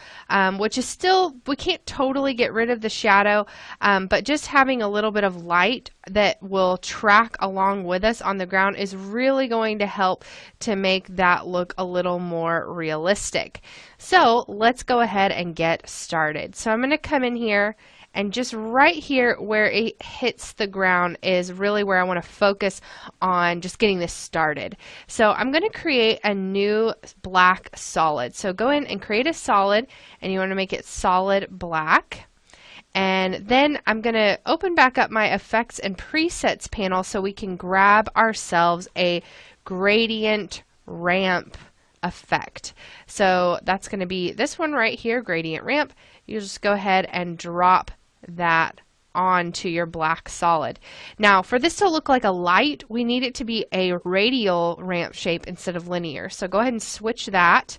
which is still, we can't totally get rid of the shadow, but just having a little bit of light that will track along with us on the ground is really going to help to make that look a little more realistic. So let's go ahead and get started. So I'm going to come in here, and just right here where it hits the ground is really where I want to focus on just getting this started. So I'm going to create a new black solid. So go in and create a solid, and you want to make it solid black. And then I'm going to open back up my effects and presets panel so we can grab ourselves a gradient ramp effect. So that's going to be this one right here, gradient ramp. You just go ahead and drop that onto your black solid. Now, for this to look like a light, we need it to be a radial ramp shape instead of linear. So go ahead and switch that.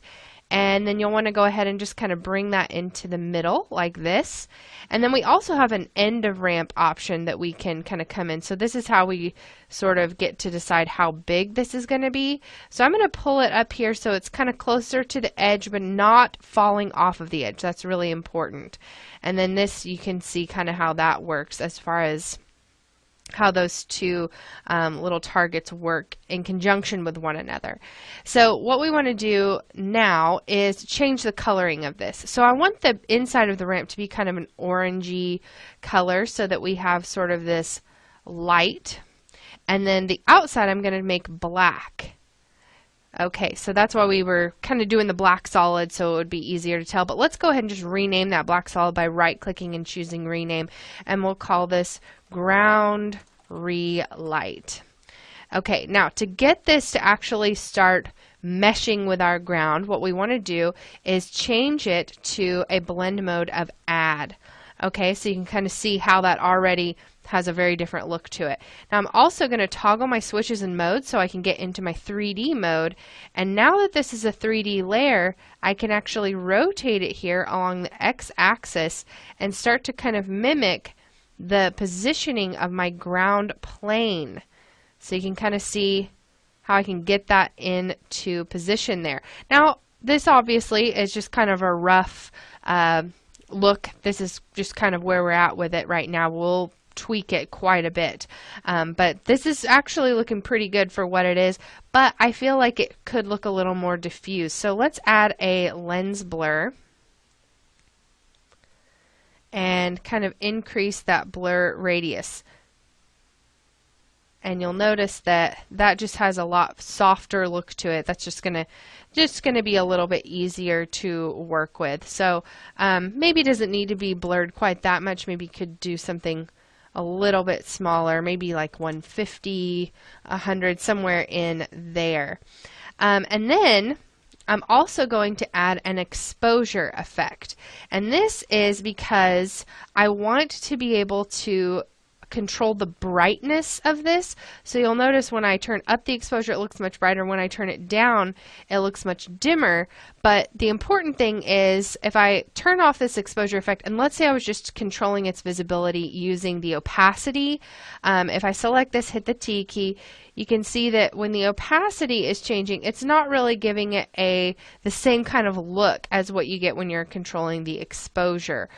And then you'll want to go ahead and just kind of bring that into the middle like this. And then we also have an end of ramp option that we can kind of come in. So this is how we sort of get to decide how big this is going to be. So I'm going to pull it up here so it's kind of closer to the edge but not falling off of the edge. That's really important. And then this, you can see kind of how that works as far as how those two little targets work in conjunction with one another. So what we want to do now is change the coloring of this. So I want the inside of the ramp to be kind of an orangey color so that we have sort of this light. And then the outside I'm going to make black. Okay, so that's why we were kind of doing the black solid so it would be easier to tell. But let's go ahead and just rename that black solid by right-clicking and choosing rename. And we'll call this ground relight. Okay, now to get this to actually start meshing with our ground, what we want to do is change it to a blend mode of add. Okay, so you can kind of see how that already has a very different look to it. Now I'm also going to toggle my switches and modes so I can get into my 3D mode. And now that this is a 3D layer, I can actually rotate it here along the x-axis and start to kind of mimic the positioning of my ground plane. So you can kind of see how I can get that into position there. Now this obviously is just kind of a rough look. This is just kind of where we're at with it right now. We'll tweak it quite a bit. But this is actually looking pretty good for what it is, but I feel like it could look a little more diffuse. So let's add a lens blur and kind of increase that blur radius. And you'll notice that that just has a lot softer look to it. That's just gonna be a little bit easier to work with. So maybe it doesn't need to be blurred quite that much. Maybe you could do something a little bit smaller, maybe like 150, 100, somewhere in there. And then I'm also going to add an exposure effect. And this is because I want to be able to control the brightness of this. So you'll notice when I turn up the exposure it looks much brighter. When I turn it down it looks much dimmer. But the important thing is if I turn off this exposure effect, and let's say I was just controlling its visibility using the opacity, if I select this, hit the T key, you can see that when the opacity is changing, it's not really giving it the same kind of look as what you get when you're controlling the exposure.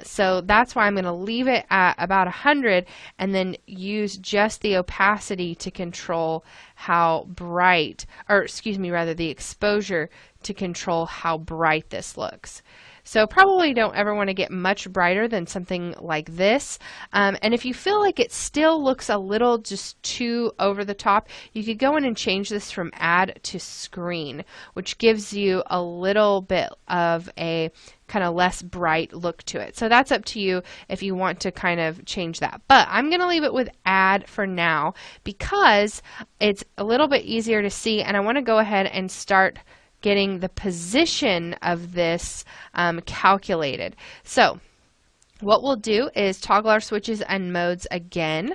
So that's why I'm going to leave it at about 100 and then use just the opacity to control how bright, or excuse me, rather the exposure to control how bright this looks. So probably don't ever want to get much brighter than something like this. And if you feel like it still looks a little just too over the top, you could go in and change this from add to screen, which gives you a little bit of a kind of less bright look to it. So that's up to you if you want to kind of change that. But I'm going to leave it with add for now because it's a little bit easier to see, and I want to go ahead and start getting the position of this calculated. So what we'll do is toggle our switches and modes again,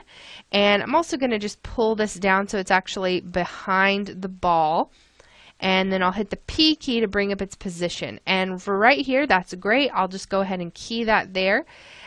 and I'm also going to just pull this down so it's actually behind the ball, and then I'll hit the P key to bring up its position. And for right here, that's great. I'll just go ahead and key that there,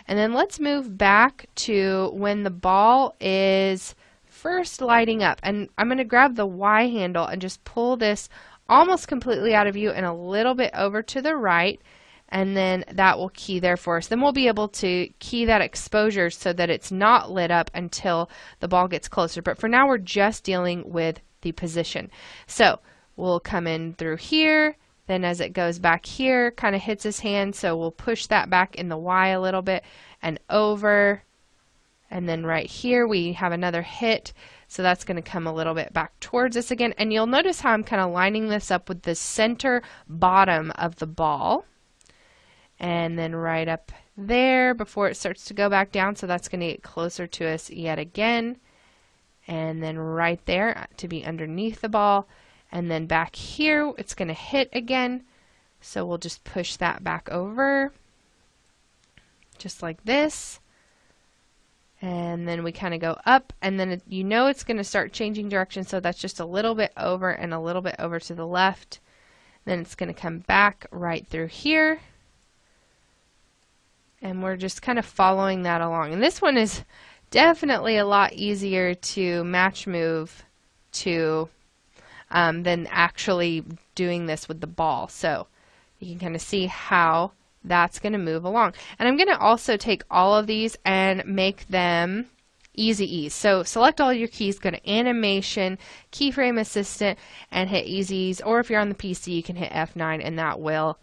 and then let's move back to when the ball is first lighting up, and I'm going to grab the Y handle and just pull this almost completely out of view and a little bit over to the right, and then that will key there for us. Then we'll be able to key that exposure so that it's not lit up until the ball gets closer. But for now we're just dealing with the position. So we'll come in through here, then as it goes back here, kind of hits his hand, so we'll push that back in the Y a little bit and over, and then right here we have another hit. So that's going to come a little bit back towards us again. And you'll notice how I'm kind of lining this up with the center bottom of the ball. And then right up there before it starts to go back down. So that's going to get closer to us yet again. And then right there to be underneath the ball. And then back here it's going to hit again. So we'll just push that back over. Just like this. And then we kind of go up, and then you know it's going to start changing direction, so that's just a little bit over and a little bit over to the left. Then it's going to come back right through here. And we're just kind of following that along. And this one is definitely a lot easier to match move to than actually doing this with the ball. So you can kind of see how that's going to move along. And I'm going to also take all of these and make them easy ease. So select all your keys, go to animation, keyframe assistant, and hit easy ease. Or if you're on the PC, you can hit F9 and that will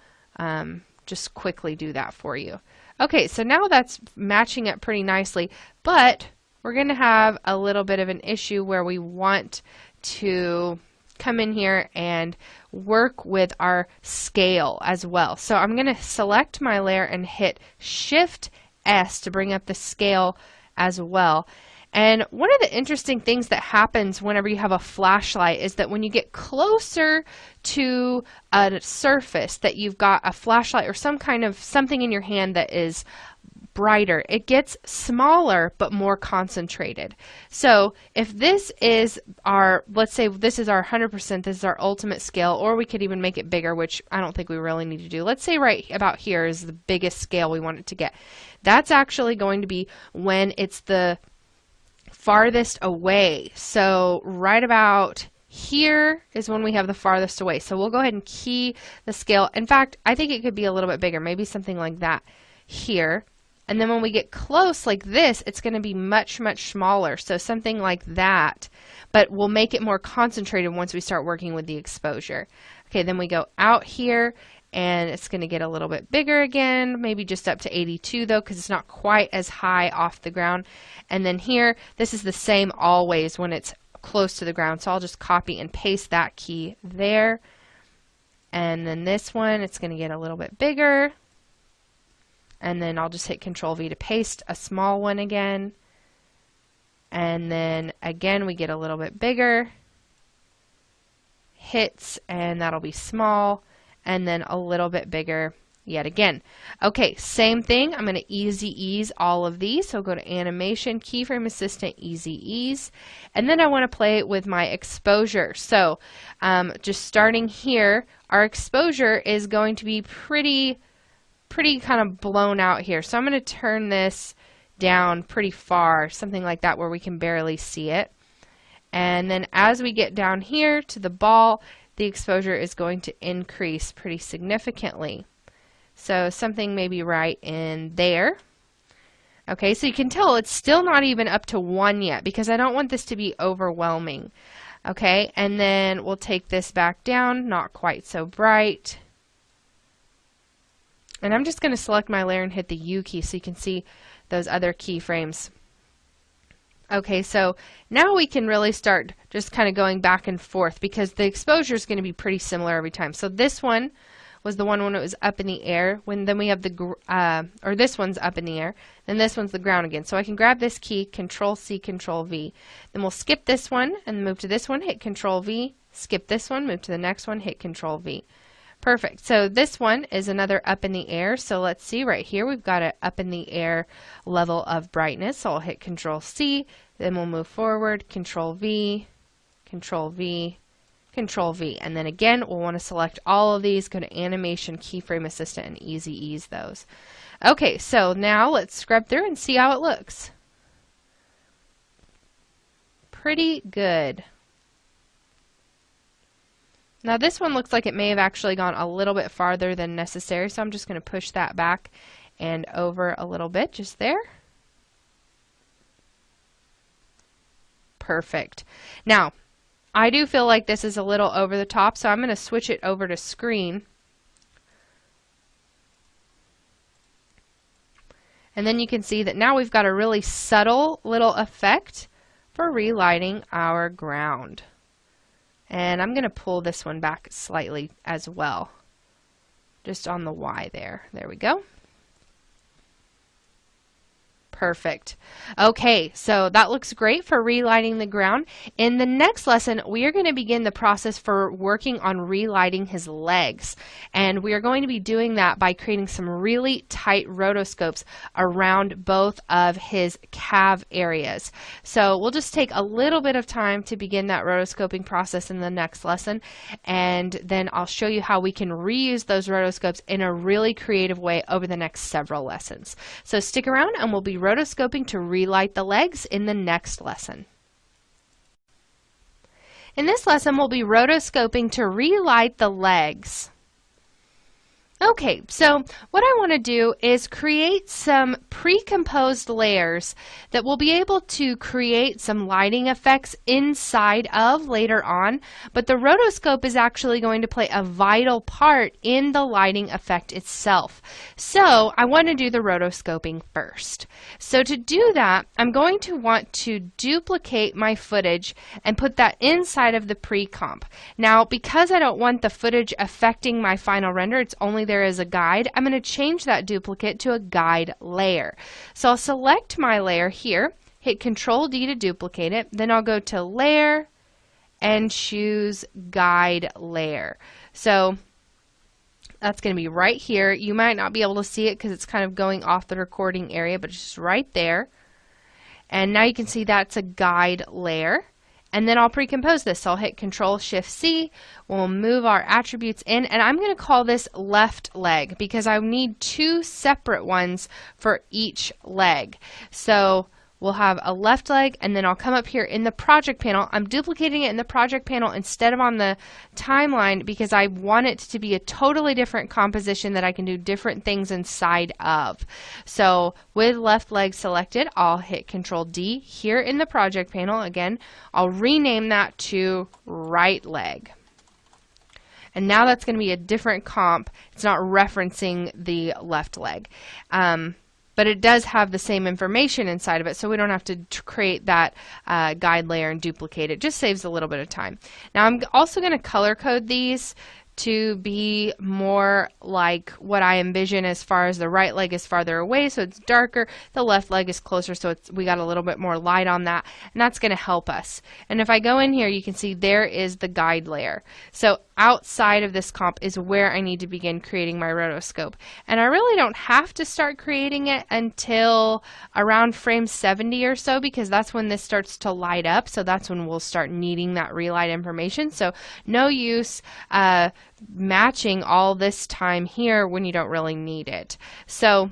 just quickly do that for you. Okay, so now that's matching up pretty nicely, but we're going to have a little bit of an issue where we want to come in here and work with our scale as well. So I'm going to select my layer and hit Shift S to bring up the scale as well. And one of the interesting things that happens whenever you have a flashlight is that when you get closer to a surface that you've got a flashlight or some kind of something in your hand that is brighter, it gets smaller but more concentrated. So if this is our, let's say this is our 100%, this is our ultimate scale, or we could even make it bigger, which I don't think we really need to do. Let's say right about here is the biggest scale we want it to get. That's actually going to be when it's the farthest away. So right about here is when we have the farthest away. So we'll go ahead and key the scale. In fact, I think it could be a little bit bigger, maybe something like that here. And then when we get close like this, it's going to be much, much smaller. So something like that, but we'll make it more concentrated once we start working with the exposure. Okay, then we go out here and it's going to get a little bit bigger again, maybe just up to 82 though, because it's not quite as high off the ground. And then here, this is the same always when it's close to the ground. So I'll just copy and paste that key there. And then this one, it's going to get a little bit bigger. And then I'll just hit Control V to paste a small one again. And then again, we get a little bit bigger. Hits, and that'll be small. And then a little bit bigger yet again. Okay, same thing. I'm going to easy ease all of these. So go to Animation, Keyframe Assistant, Easy Ease. And then I want to play with my exposure. So just starting here, our exposure is going to be pretty kind of blown out here. So I'm going to turn this down pretty far, something like that where we can barely see it. And then as we get down here to the ball, the exposure is going to increase pretty significantly. So something maybe right in there. Okay, so you can tell it's still not even up to 1 yet because I don't want this to be overwhelming. Okay, and then we'll take this back down, not quite so bright. And I'm just going to select my layer and hit the U key so you can see those other keyframes. Okay, so now we can really start just kind of going back and forth because the exposure is going to be pretty similar every time. So this one was the one when it was up in the air. Then we have or this one's up in the air. Then this one's the ground again. So I can grab this key, Control C, Control V. Then we'll skip this one and move to this one, hit Control V. Skip this one, move to the next one, hit Control V. Perfect. So this one is another up in the air. So let's see right here, we've got an up in the air level of brightness. So I'll hit Control C, then we'll move forward, Control V, Control V, Control V. And then again, we'll want to select all of these, go to Animation, Keyframe Assistant, and Easy Ease those. Okay, so now let's scrub through and see how it looks. Pretty good. Now this one looks like it may have actually gone a little bit farther than necessary, so I'm just going to push that back and over a little bit just there. Perfect. Now, I do feel like this is a little over the top, so I'm going to switch it over to screen. And then you can see that now we've got a really subtle little effect for relighting our ground. And I'm going to pull this one back slightly as well, just on the Y there. There we go. Perfect. Okay, so that looks great for relighting the ground. In the next lesson, we are going to begin the process for working on relighting his legs. And we are going to be doing that by creating some really tight rotoscopes around both of his calf areas. So we'll just take a little bit of time to begin that rotoscoping process in the next lesson. And then I'll show you how we can reuse those rotoscopes in a really creative way over the next several lessons. So stick around and we'll be rotoscoping to relight the legs in the next lesson. In this lesson, we'll be rotoscoping to relight the legs. Okay, so what I want to do is create some pre-composed layers that we'll be able to create some lighting effects inside of later on, but the rotoscope is actually going to play a vital part in the lighting effect itself. So I want to do the rotoscoping first. So to do that, I'm going to want to duplicate my footage and put that inside of the pre-comp. Now, because I don't want the footage affecting my final render, it's only there as a guide, I'm going to change that duplicate to a guide layer. So I'll select my layer here, hit Control D to duplicate it, then I'll go to Layer and choose Guide Layer. So that's going to be right here. You might not be able to see it because it's kind of going off the recording area, but it's just right there. And now you can see that's a guide layer. And then I'll pre-compose this. So I'll hit Control-Shift-C. We'll move our attributes in. And I'm going to call this left leg because I need two separate ones for each leg. So we'll have a left leg, and then I'll come up here in the project panel. I'm duplicating it in the project panel instead of on the timeline because I want it to be a totally different composition that I can do different things inside of. So with left leg selected, I'll hit Control D here in the project panel. Again, I'll rename that to right leg. And now that's going to be a different comp. It's not referencing the left leg. But it does have the same information inside of it, so we don't have to create that guide layer and duplicate it. It just saves a little bit of time. Now I'm also going to color code these to be more like what I envision as far as the right leg is farther away, so it's darker. The left leg is closer, so we got a little bit more light on that, and that's going to help us. And if I go in here, you can see there is the guide layer. So outside of this comp is where I need to begin creating my rotoscope. And I really don't have to start creating it until around frame 70 or so, because that's when this starts to light up. So that's when we'll start needing that relight information. So no use matching all this time here when you don't really need it. So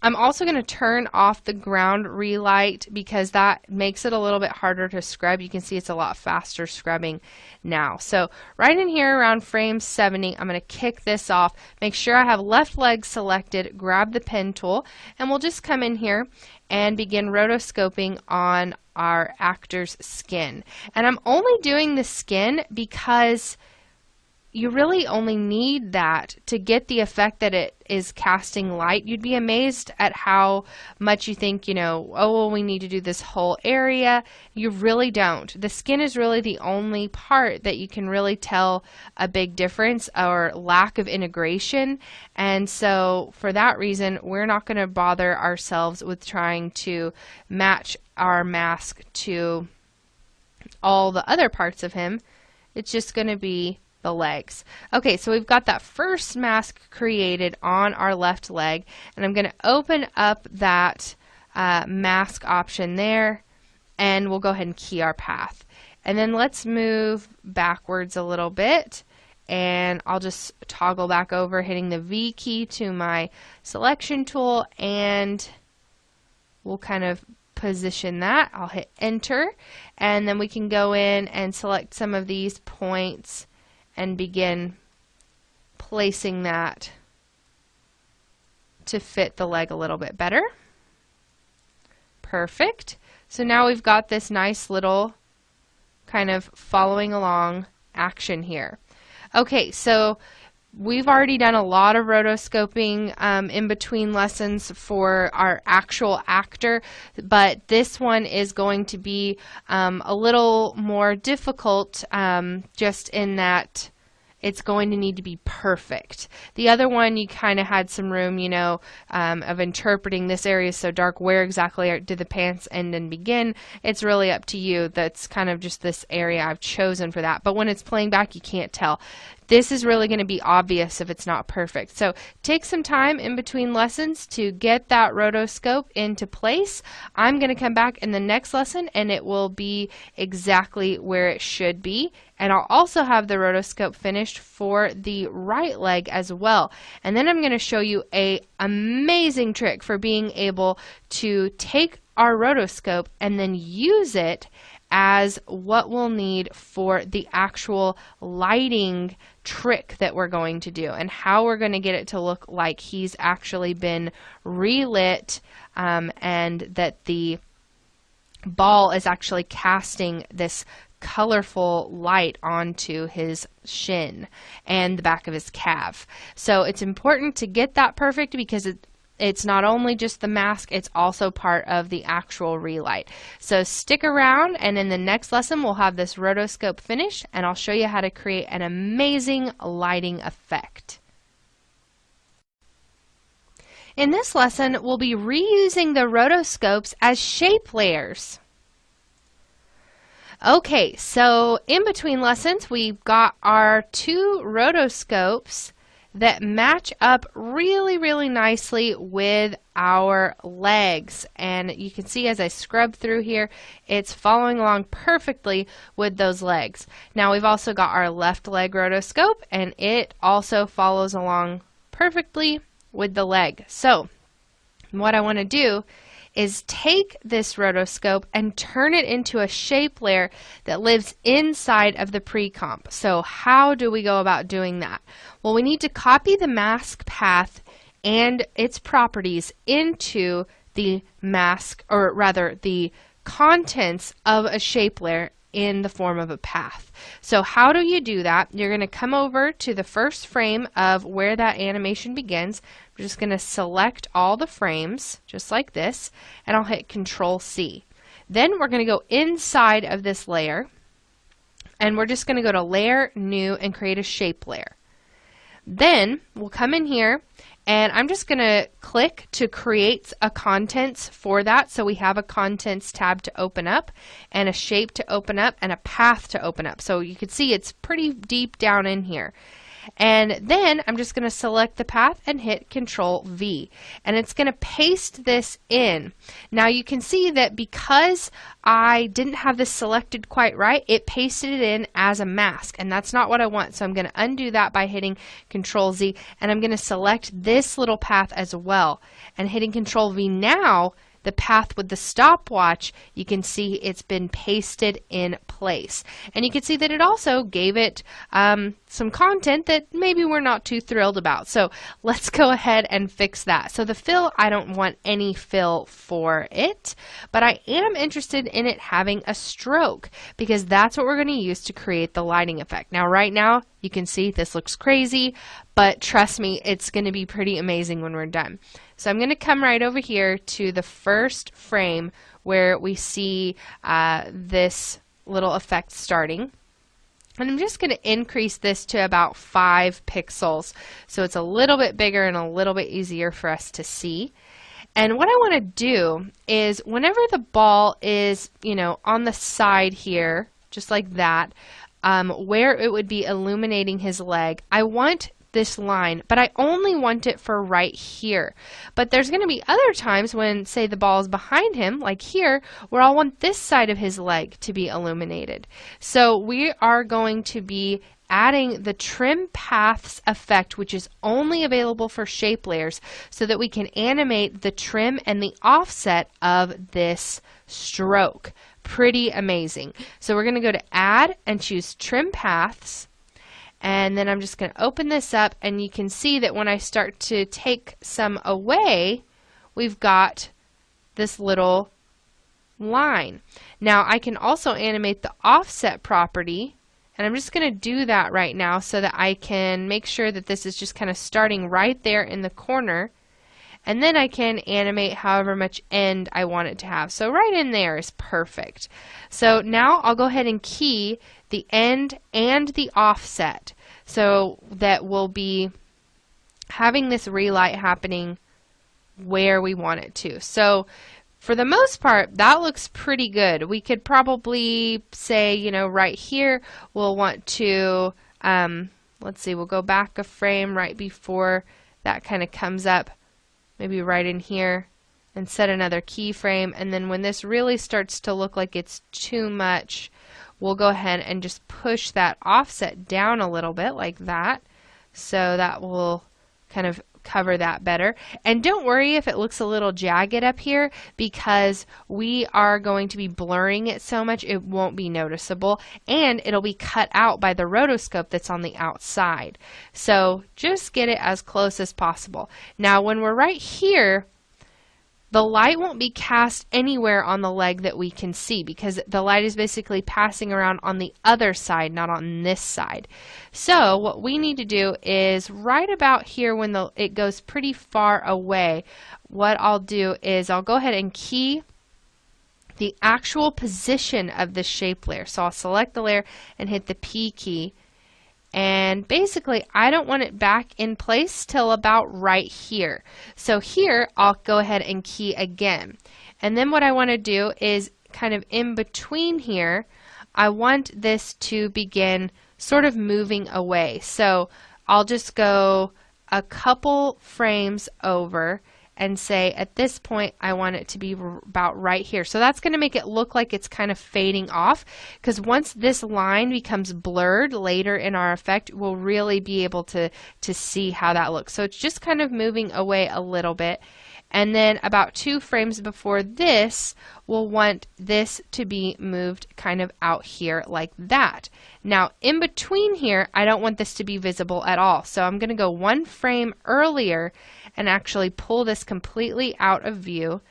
I'm also going to turn off the ground relight because that makes it a little bit harder to scrub. You can see it's a lot faster scrubbing now. So right in here around frame 70, I'm going to kick this off. Make sure I have left leg selected, grab the pen tool, and we'll just come in here and begin rotoscoping on our actor's skin. And I'm only doing the skin because you really only need that to get the effect that it is casting light. You'd be amazed at how much you think, oh, well, we need to do this whole area. You really don't. The skin is really the only part that you can really tell a big difference or lack of integration. And so for that reason, we're not going to bother ourselves with trying to match our mask to all the other parts of him. It's just going to be the legs. Okay, so we've got that first mask created on our left leg, and I'm going to open up that mask option there, and we'll go ahead and key our path. And then let's move backwards a little bit, and I'll just toggle back over, hitting the V key to my selection tool, and we'll kind of position that. I'll hit enter, and then we can go in and select some of these points and begin placing that to fit the leg a little bit better. Perfect. So now we've got this nice little kind of following along action here. Okay, so we've already done a lot of rotoscoping in between lessons for our actual actor, but this one is going to be a little more difficult just in that it's going to need to be perfect. The other one, you kind of had some room, you know, of interpreting this area is so dark, where exactly did the pants end and begin? It's really up to you. That's kind of just this area I've chosen for that. But when it's playing back, you can't tell. This is really going to be obvious if it's not perfect. So take some time in between lessons to get that rotoscope into place. I'm going to come back in the next lesson and it will be exactly where it should be. And I'll also have the rotoscope finished for the right leg as well. And then I'm going to show you an amazing trick for being able to take our rotoscope and then use it as what we'll need for the actual lighting trick that we're going to do, and how we're going to get it to look like he's actually been relit, and that the ball is actually casting this colorful light onto his shin and the back of his calf. So it's important to get that perfect, because it's not only just the mask, it's also part of the actual relight. So stick around, and in the next lesson we'll have this rotoscope finished, and I'll show you how to create an amazing lighting effect. In this lesson, we'll be reusing the rotoscopes as shape layers. Okay, so in between lessons, we've got our 2 rotoscopes that match up really, really nicely with our legs. And you can see as I scrub through here, it's following along perfectly with those legs. Now we've also got our left leg rotoscope, and it also follows along perfectly with the leg. So what I want to do is take this rotoscope and turn it into a shape layer that lives inside of the pre-comp. So how do we go about doing that? Well, we need to copy the mask path and its properties into the mask, or rather the contents of a shape layer in the form of a path. So how do you do that? You're going to come over to the first frame of where that animation begins. I'm just going to select all the frames just like this, and I'll hit Control C. Then we're going to go inside of this layer, and we're just going to go to Layer, New, and create a shape layer. Then we'll come in here, and I'm just going to click to create a contents for that. So we have a contents tab to open up, and a shape to open up, and a path to open up. So you can see it's pretty deep down in here. And then I'm just going to select the path and hit Control V, and it's going to paste this in. Now you can see that because I didn't have this selected quite right, it pasted it in as a mask, and that's not what I want. So I'm going to undo that by hitting Control Z, and I'm going to select this little path as well, and hitting Control V. Now the path with the stopwatch, you can see it's been pasted in place. And you can see that it also gave it some content that maybe we're not too thrilled about. So let's go ahead and fix that. So the fill, I don't want any fill for it, but I am interested in it having a stroke, because that's what we're going to use to create the lighting effect. Now right now you can see this looks crazy, but trust me, it's going to be pretty amazing when we're done. So I'm going to come right over here to the first frame where we see this little effect starting. And I'm just going to increase this to about 5 pixels, so it's a little bit bigger and a little bit easier for us to see. And what I want to do is, whenever the ball is, on the side here, just like that, where it would be illuminating his leg, I want this line, but I only want it for right here. But there's going to be other times when, say, the ball is behind him, like here, where I'll want this side of his leg to be illuminated. So we are going to be adding the trim paths effect, which is only available for shape layers, so that we can animate the trim and the offset of this stroke. Pretty amazing. So we're going to go to Add and choose Trim Paths. And then I'm just going to open this up, and you can see that when I start to take some away, we've got this little line. Now I can also animate the offset property, and I'm just going to do that right now so that I can make sure that this is just kind of starting right there in the corner. And then I can animate however much end I want it to have. So right in there is perfect. So now I'll go ahead and key the end and the offset. so that we'll be having this relight happening where we want it to. So for the most part, that looks pretty good. We could probably say, you know, right here, we'll want to, let's see, we'll go back a frame right before that kind of comes up, maybe right in here, and set another keyframe. And then when this really starts to look like it's too much, we'll go ahead and just push that offset down a little bit like that. So that will kind of cover that better. And don't worry if it looks a little jagged up here, because we are going to be blurring it so much it won't be noticeable, and it'll be cut out by the rotoscope that's on the outside. So just get it as close as possible. Now when we're right here, the light won't be cast anywhere on the leg that we can see, because the light is basically passing around on the other side, not on this side. So what we need to do is right about here when it goes pretty far away, what I'll do is I'll go ahead and key the actual position of the shape layer. So I'll select the layer and hit the P key. And basically, I don't want it back in place till about right here. So here, I'll go ahead and key again. And then what I want to do is kind of in between here, I want this to begin sort of moving away. So I'll just go a couple frames over and say at this point I want it to be about right here. So that's going to make it look like it's kind of fading off, because once this line becomes blurred later in our effect, we'll really be able to see how that looks. So it's just kind of moving away a little bit. And then about 2 frames before this, we'll want this to be moved kind of out here like that. Now in between here, I don't want this to be visible at all. So I'm going to go 1 frame earlier and actually pull this completely out of view.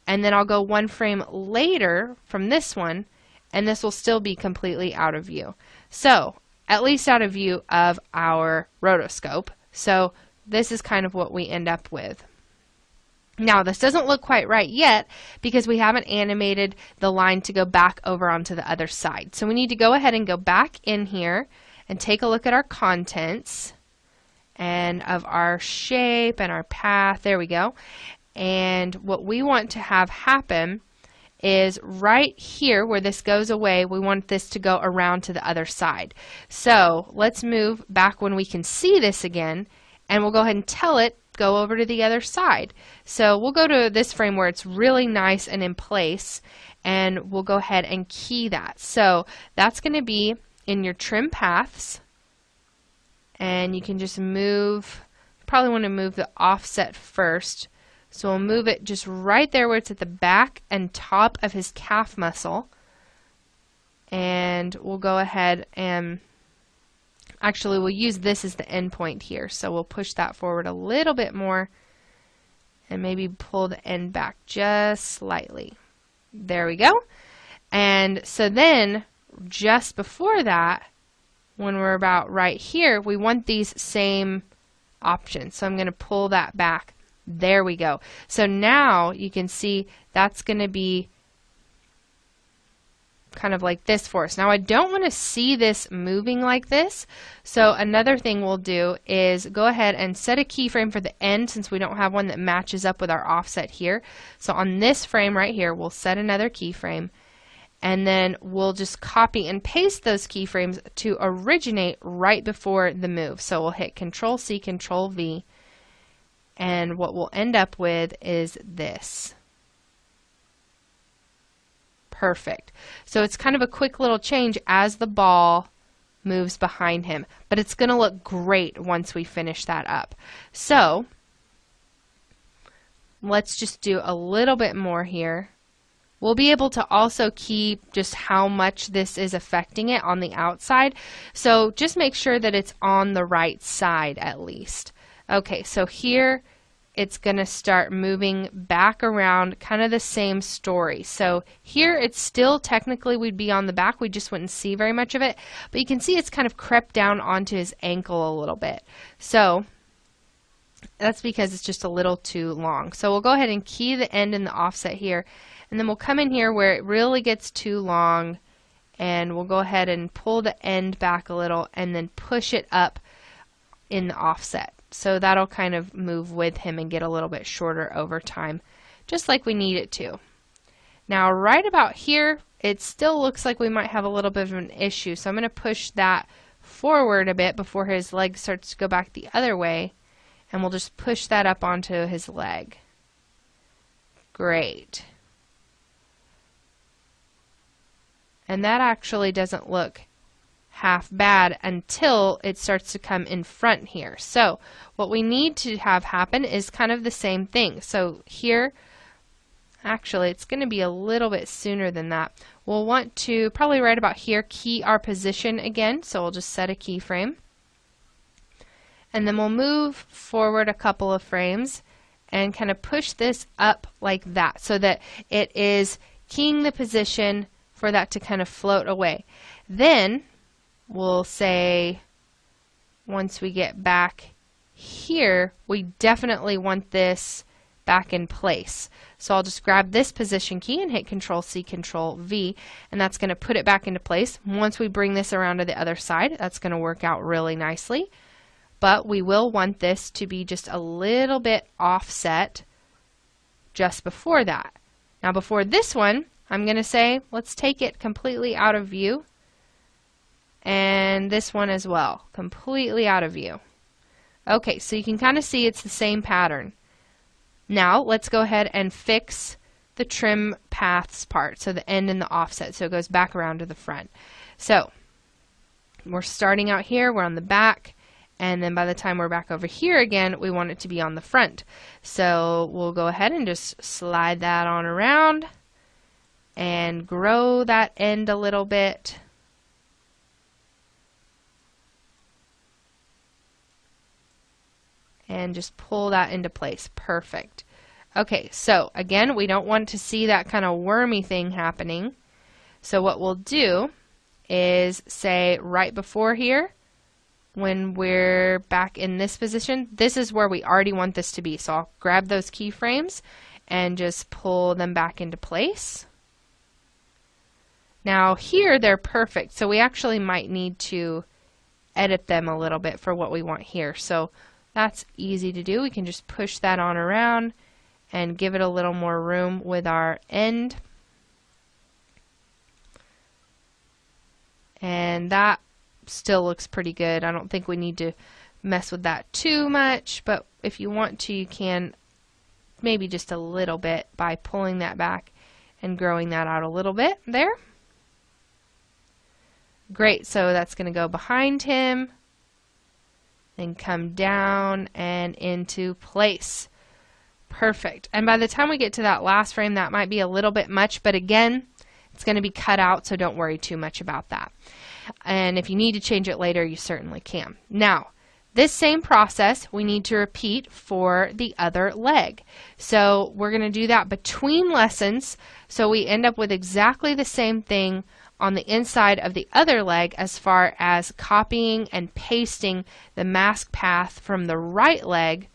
And then I'll go 1 frame later from this one, and this will still be completely out of view. So at least out of view of our rotoscope. So this is kind of what we end up with. Now this doesn't look quite right yet because we haven't animated the line to go back over onto the other side. So we need to go ahead and go back in here and take a look at our contents and of our shape and our path. There we go. And what we want to have happen is right here where this goes away, we want this to go around to the other side. So let's move back when we can see this again, and we'll go ahead and tell it go over to the other side. So we'll go to this frame where it's really nice and in place, and we'll go ahead and key that. So that's going to be in your trim paths, and you can just move, probably want to move the offset first. So we'll move it just right there where it's at the back and top of his calf muscle, and we'll go ahead and actually we'll use this as the end point here. So we'll push that forward a little bit more and maybe pull the end back just slightly. There we go. And so then just before that, when we're about right here, we want these same options. So I'm going to pull that back. There we go. So now you can see that's going to be kind of like this for us. Now I don't want to see this moving like this. So another thing we'll do is go ahead and set a keyframe for the end, since we don't have one that matches up with our offset here. So on this frame right here, we'll set another keyframe, and then we'll just copy and paste those keyframes to originate right before the move. So we'll hit Control C, Control V, and what we'll end up with is this. Perfect. So it's kind of a quick little change as the ball moves behind him, but it's going to look great once we finish that up. So let's just do a little bit more here. We'll be able to also key just how much this is affecting it on the outside. So just make sure that it's on the right side at least. Okay, so here it's going to start moving back around, kind of the same story. So here it's still technically we'd be on the back, we just wouldn't see very much of it, but you can see it's kind of crept down onto his ankle a little bit. So that's because it's just a little too long. So we'll go ahead and key the end and the offset here, and then we'll come in here where it really gets too long, and we'll go ahead and pull the end back a little and then push it up in the offset. So that'll kind of move with him and get a little bit shorter over time, just like we need it to. Now right about here, it still looks like we might have a little bit of an issue, so I'm going to push that forward a bit before his leg starts to go back the other way, and we'll just push that up onto his leg. Great. And that actually doesn't look half bad until it starts to come in front here. So what we need to have happen is kind of the same thing. So here, actually it's going to be a little bit sooner than that. We'll want to, probably right about here, key our position again. So we'll just set a keyframe. And then we'll move forward a couple of frames and kind of push this up like that so that it is keying the position for that to kind of float away. Then we'll say, once we get back here, we definitely want this back in place. So I'll just grab this position key and hit Control-C, Control-V, and that's going to put it back into place. Once we bring this around to the other side, that's going to work out really nicely. But we will want this to be just a little bit offset just before that. Now before this one, I'm going to say, let's take it completely out of view. And this one as well, completely out of view. Okay, so you can kind of see it's the same pattern. Now let's go ahead and fix the trim paths part, so the end and the offset, so it goes back around to the front. So we're starting out here, we're on the back, and then by the time we're back over here again, we want it to be on the front. So we'll go ahead and just slide that on around and grow that end a little bit. And just pull that into place. Perfect. Okay, so again, we don't want to see that kind of wormy thing happening. So what we'll do is say right before here, when we're back in this position, this is where we already want this to be. So I'll grab those keyframes and just pull them back into place. Now here they're perfect, so we actually might need to edit them a little bit for what we want here. So that's easy to do. We can just push that on around and give it a little more room with our end. And that still looks pretty good. I don't think we need to mess with that too much, but if you want to, you can maybe just a little bit by pulling that back and growing that out a little bit there. Great, so that's going to go behind him, then come down and into place. Perfect. And by the time we get to that last frame, that might be a little bit much, but again, it's going to be cut out, so don't worry too much about that. And if you need to change it later, you certainly can. Now, this same process we need to repeat for the other leg. So we're going to do that between lessons, so we end up with exactly the same thing on the inside of the other leg as far as copying and pasting the mask path from the right leg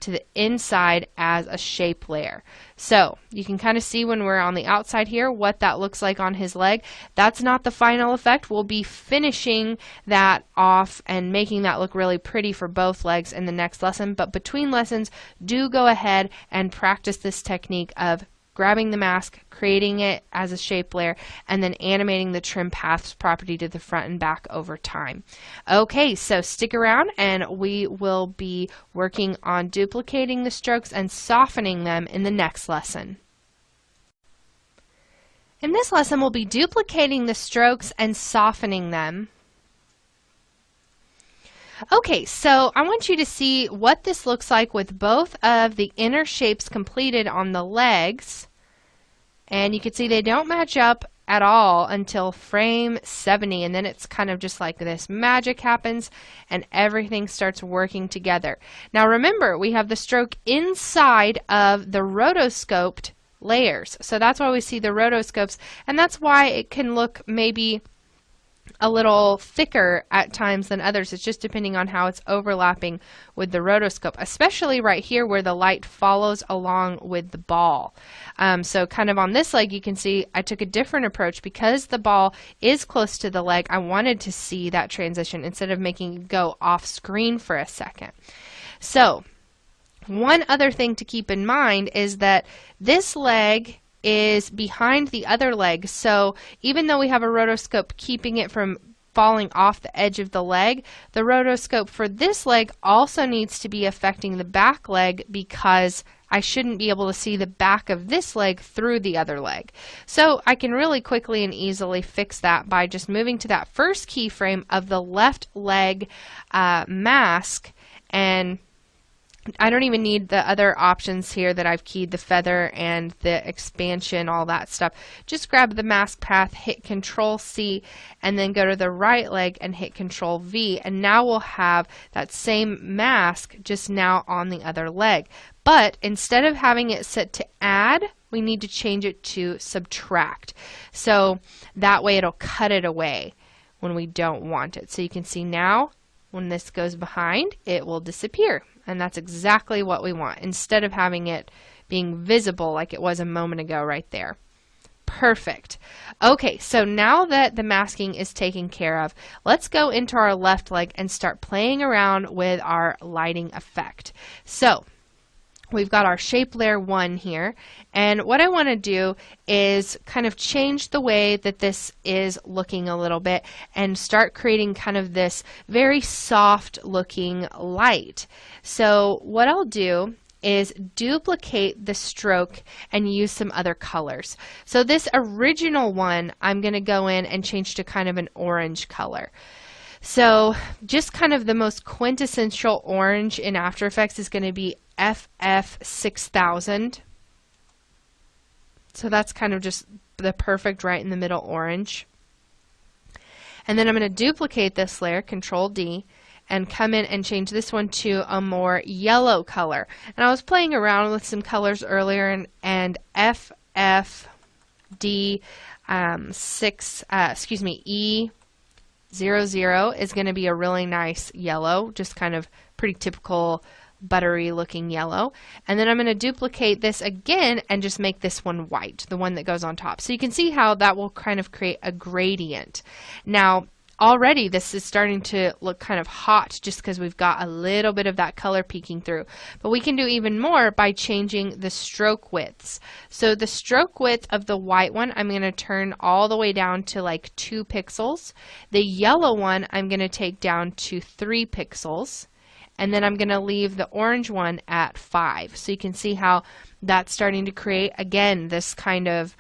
to the inside as a shape layer. So you can kind of see when we're on the outside here what that looks like on his leg. That's not the final effect. We'll be finishing that off and making that look really pretty for both legs in the next lesson. But between lessons, do go ahead and practice this technique of grabbing the mask, creating it as a shape layer, and then animating the trim paths property to the front and back over time. Okay, so stick around and we will be working on duplicating the strokes and softening them in the next lesson. In this lesson, we'll be duplicating the strokes and softening them. Okay, so I want you to see what this looks like with both of the inner shapes completed on the legs. And you can see they don't match up at all until frame 70, and then it's kind of just like this magic happens and everything starts working together. Now remember, we have the stroke inside of the rotoscoped layers. So that's why we see the rotoscopes, and that's why it can look maybe a little thicker at times than others. It's just depending on how it's overlapping with the rotoscope, especially right here where the light follows along with the ball. So kind of on this leg, you can see I took a different approach because the ball is close to the leg. I wanted to see that transition instead of making it go off screen for a second. So one other thing to keep in mind is that this leg is behind the other leg. So even though we have a rotoscope keeping it from falling off the edge of the leg, the rotoscope for this leg also needs to be affecting the back leg because I shouldn't be able to see the back of this leg through the other leg. So I can really quickly and easily fix that by just moving to that first keyframe of the left leg mask, and I don't even need the other options here that I've keyed, the feather and the expansion, all that stuff. Just grab the mask path, hit Control C, and then go to the right leg and hit Control V, and now we'll have that same mask just now on the other leg. But instead of having it set to add, we need to change it to subtract. So that way it'll cut it away when we don't want it. So you can see now when this goes behind, it will disappear. And that's exactly what we want, instead of having it being visible like it was a moment ago right there. Perfect. Okay, so now that the masking is taken care of, let's go into our left leg and start playing around with our lighting effect. So we've got our shape layer 1 here, and what I want to do is kind of change the way that this is looking a little bit and start creating kind of this very soft looking light. So what I'll do is duplicate the stroke and use some other colors. So this original one I'm going to go in and change to kind of an orange color. So just kind of the most quintessential orange in After Effects is going to be FF6000. So that's kind of just the perfect right in the middle orange. And then I'm going to duplicate this layer, Control D, and come in and change this one to a more yellow color. And I was playing around with some colors earlier, and FFD E00 is going to be a really nice yellow, just kind of pretty typical buttery looking yellow. And then I'm going to duplicate this again and just make this one white, the one that goes on top. So you can see how that will kind of create a gradient. Now already this is starting to look kind of hot just because we've got a little bit of that color peeking through. But we can do even more by changing the stroke widths. So the stroke width of the white one I'm going to turn all the way down to like 2 pixels. The yellow one I'm going to take down to 3 pixels. And then I'm going to leave the orange one at 5. So you can see how that's starting to create, again, this kind of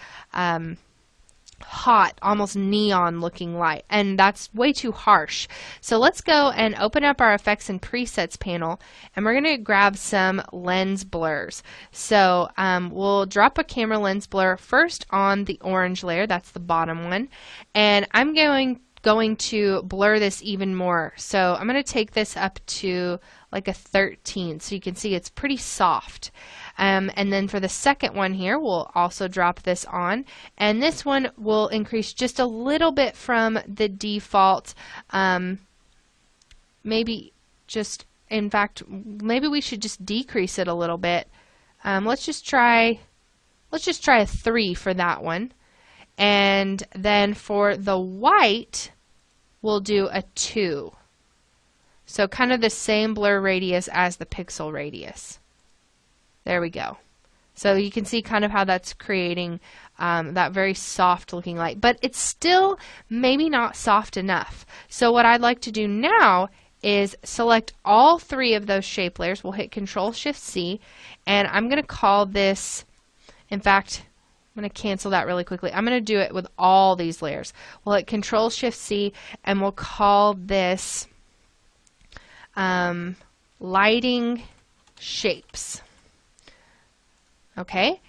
hot, almost neon looking light. And that's way too harsh. So let's go and open up our Effects and Presets panel, and we're going to grab some lens blurs. So we'll drop a camera lens blur first on the orange layer. That's the bottom one. And I'm going to blur this even more. So I'm going to take this up to like a 13, so you can see it's pretty soft. And then for the second one here, we'll also drop this on, and this one will increase just a little bit from the default. Maybe just, in fact, maybe we should just decrease it a little bit. Let's just try a 3 for that one. And then for the white, we'll do a 2. So kind of the same blur radius as the pixel radius. There we go. So you can see kind of how that's creating that very soft looking light. But it's still maybe not soft enough. So what I'd like to do now is select all 3 of those shape layers. We'll hit Control-Shift-C, and I'm going to call this, in fact, I'm going to cancel that really quickly. I'm going to do it with all these layers. We'll hit Control-Shift-C, and we'll call this lighting shapes. Okay,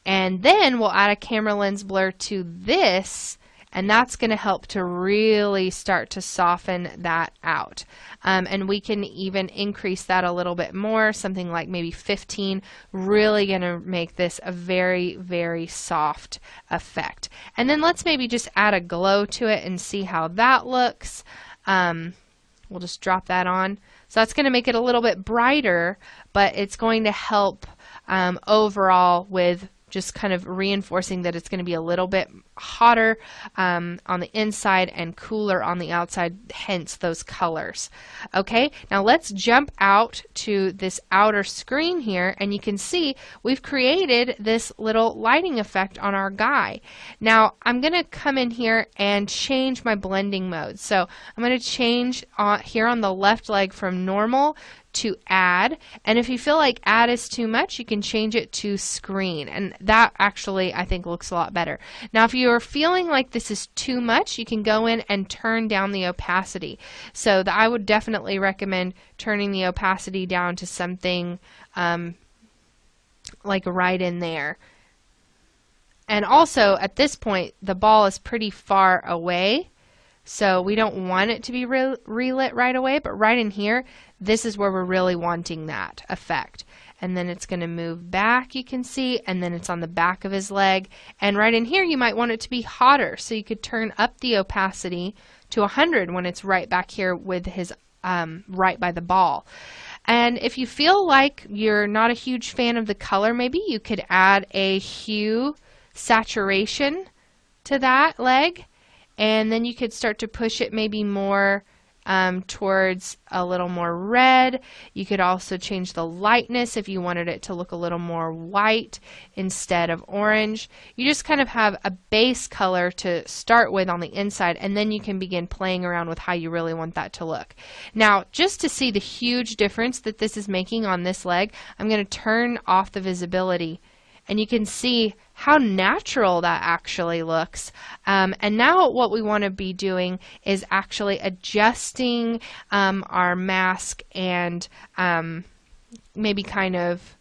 and then we'll add a camera lens blur to this, and that's going to help to really start to soften that out. And we can even increase that a little bit more, something like maybe 15, really going to make this a very, very soft effect. And then let's maybe just add a glow to it and see how that looks. We'll just drop that on. So that's going to make it a little bit brighter, but it's going to help overall with just kind of reinforcing that it's going to be a little bit hotter on the inside and cooler on the outside, hence those colors. Okay, now let's jump out to this outer screen here, and you can see we've created this little lighting effect on our guy. Now I'm going to come in here and change my blending mode. So I'm going to change here on the left leg from normal to add, and if you feel like add is too much, you can change it to screen, and that actually I think looks a lot better. Now if you're feeling like this is too much, you can go in and turn down the opacity. So I would definitely recommend turning the opacity down to something like right in there. And also at this point the ball is pretty far away, so we don't want it to be relit right away, but right in here, this is where we're really wanting that effect. And then it's going to move back, you can see, and then it's on the back of his leg. And right in here, you might want it to be hotter, so you could turn up the opacity to 100 when it's right back here with his right by the ball. And if you feel like you're not a huge fan of the color, maybe you could add a hue saturation to that leg. And then you could start to push it maybe more towards a little more red. You could also change the lightness if you wanted it to look a little more white instead of orange. You just kind of have a base color to start with on the inside, and then you can begin playing around with how you really want that to look. Now, just to see the huge difference that this is making on this leg, I'm going to turn off the visibility. And you can see how natural that actually looks. And now what we want to be doing is actually adjusting our mask and maybe kind of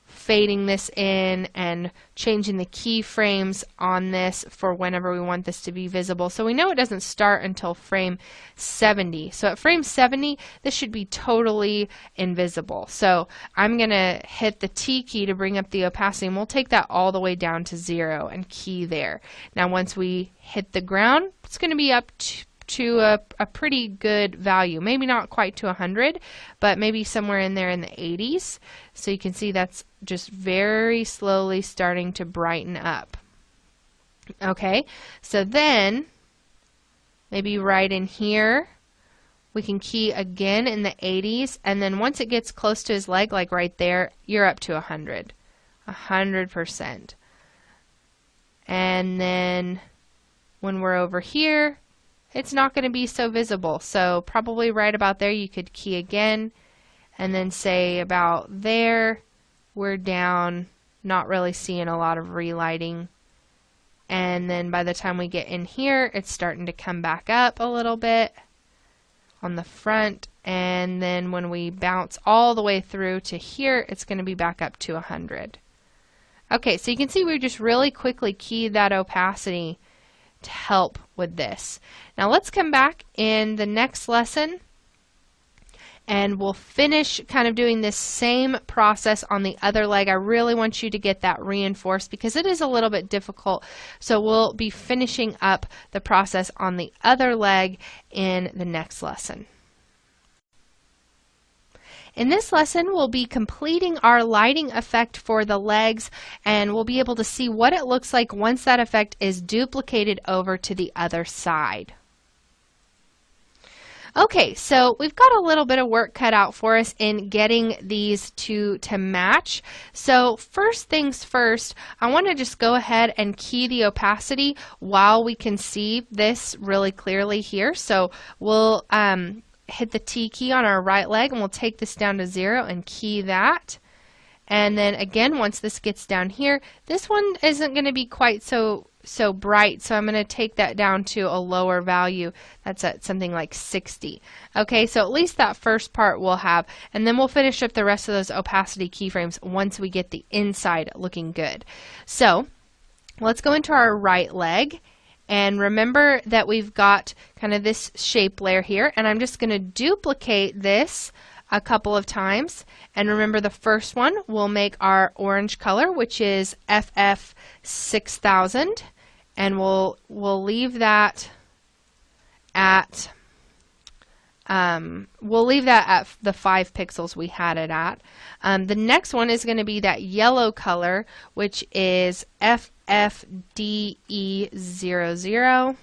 fading this in and changing the keyframes on this for whenever we want this to be visible. So we know it doesn't start until frame 70. So at frame 70, this should be totally invisible. So I'm going to hit the T key to bring up the opacity, and we'll take that all the way down to 0 and key there. Now once we hit the ground, it's going to be up to a pretty good value. Maybe not quite to 100, but maybe somewhere in there in the 80s. So you can see that's just very slowly starting to brighten up. Okay, so then maybe right in here we can key again in the 80s, and then once it gets close to his leg, like right there, you're up to 100%. And then when we're over here, it's not going to be so visible. So probably right about there you could key again, and then say about there we're down, not really seeing a lot of relighting. And then by the time we get in here, it's starting to come back up a little bit on the front, and then when we bounce all the way through to here, it's going to be back up to 100. Okay, so you can see we just really quickly keyed that opacity to help with this. Now let's come back in the next lesson and we'll finish kind of doing this same process on the other leg. I really want you to get that reinforced because it is a little bit difficult. So we'll be finishing up the process on the other leg in the next lesson. In this lesson, we'll be completing our lighting effect for the legs, and we'll be able to see what it looks like once that effect is duplicated over to the other side. Okay, so we've got a little bit of work cut out for us in getting these two to match. So first things first, I want to just go ahead and key the opacity while we can see this really clearly here. So we'll hit the T key on our right leg, and we'll take this down to 0 and key that. And then again, once this gets down here, this one isn't going to be quite so bright, so I'm going to take that down to a lower value. That's at something like 60. Okay, so at least that first part we'll have, and then we'll finish up the rest of those opacity keyframes once we get the inside looking good. So let's go into our right leg, And remember that we've got kind of this shape layer here, and I'm just going to duplicate this a couple of times. And remember, the first one will make our orange color, which is FF6000, and we'll leave that at the 5 pixels we had it at. The next one is going to be that yellow color, which is FFDE00.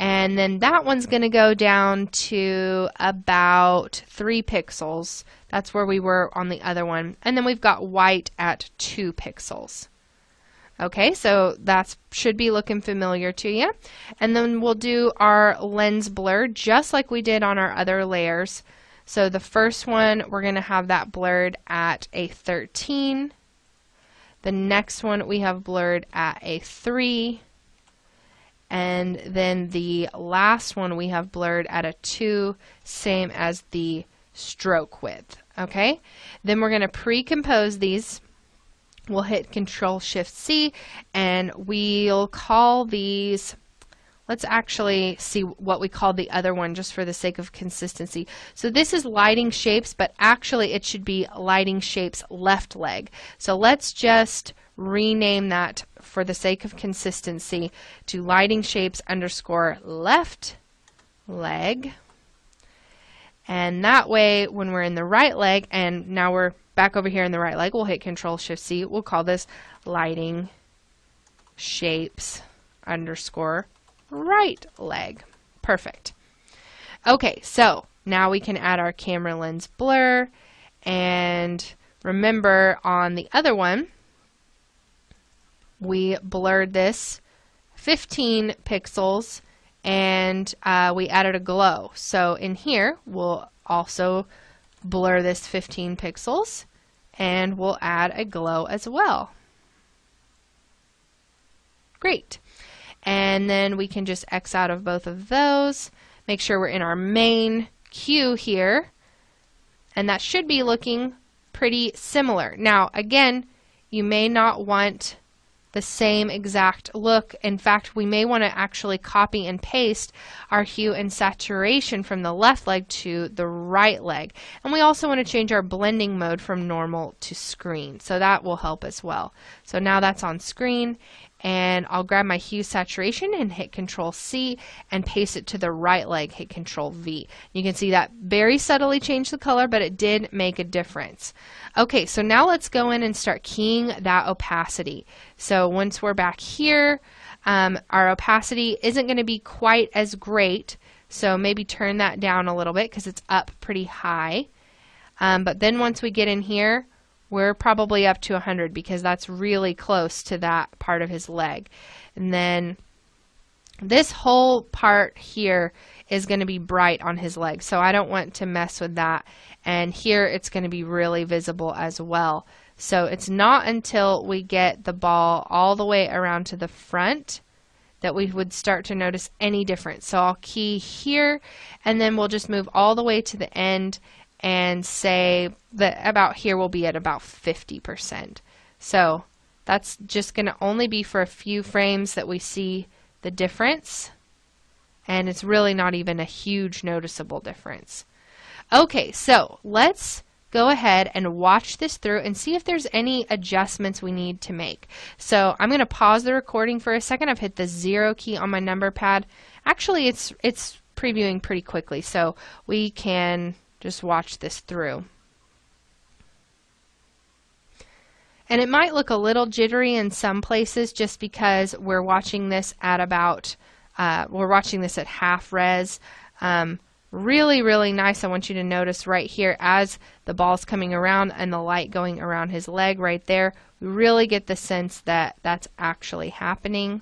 And then that one's going to go down to about 3 pixels. That's where we were on the other one. And then we've got white at 2 pixels. Okay, so that should be looking familiar to you. And then we'll do our lens blur just like we did on our other layers. So the first one, we're going to have that blurred at a 13. The next one we have blurred at a 3. And then the last one we have blurred at a 2, same as the stroke width. Okay, then we're going to pre-compose these. We'll hit Control-Shift-C, and we'll call these, let's actually see what we called the other one just for the sake of consistency. So this is lighting shapes, but actually it should be lighting shapes left leg. So let's just rename that for the sake of consistency to lighting shapes underscore left leg. And that way, when we're in the right leg, and now we're back over here in the right leg, we'll hit Control-Shift-C. We'll call this lighting shapes underscore right leg. Perfect. Okay, so now we can add our camera lens blur. And remember, on the other one, we blurred this 15 pixels and we added a glow. So in here, we'll also blur this 15 pixels and we'll add a glow as well. Great. And then we can just X out of both of those. Make sure we're in our main queue here. And that should be looking pretty similar. Now, again, you may not want the same exact look. In fact, we may want to actually copy and paste our hue and saturation from the left leg to the right leg. And we also want to change our blending mode from normal to screen. So that will help as well. So now that's on screen, and I'll grab my hue saturation and hit Control-C and paste it to the right leg, hit Control-V. You can see that very subtly changed the color, but it did make a difference. Okay, so now let's go in and start keying that opacity. So once we're back here, our opacity isn't going to be quite as great, so maybe turn that down a little bit because it's up pretty high. But then once we get in here, we're probably up to 100 because that's really close to that part of his leg. And then this whole part here is going to be bright on his leg, so I don't want to mess with that. And here it's going to be really visible as well. So it's not until we get the ball all the way around to the front that we would start to notice any difference. So I'll key here, and then we'll just move all the way to the end and say that about here we'll be at about 50%. So that's just going to only be for a few frames that we see the difference, and it's really not even a huge noticeable difference. Okay, so let's go ahead and watch this through and see if there's any adjustments we need to make. So I'm going to pause the recording for a second. I've hit the 0 key on my number pad. Actually, it's previewing pretty quickly, so we can just watch this through. And it might look a little jittery in some places just because we're watching this at about, half res. Really, really nice. I want you to notice right here as the ball's coming around and the light going around his leg right there, we really get the sense that that's actually happening.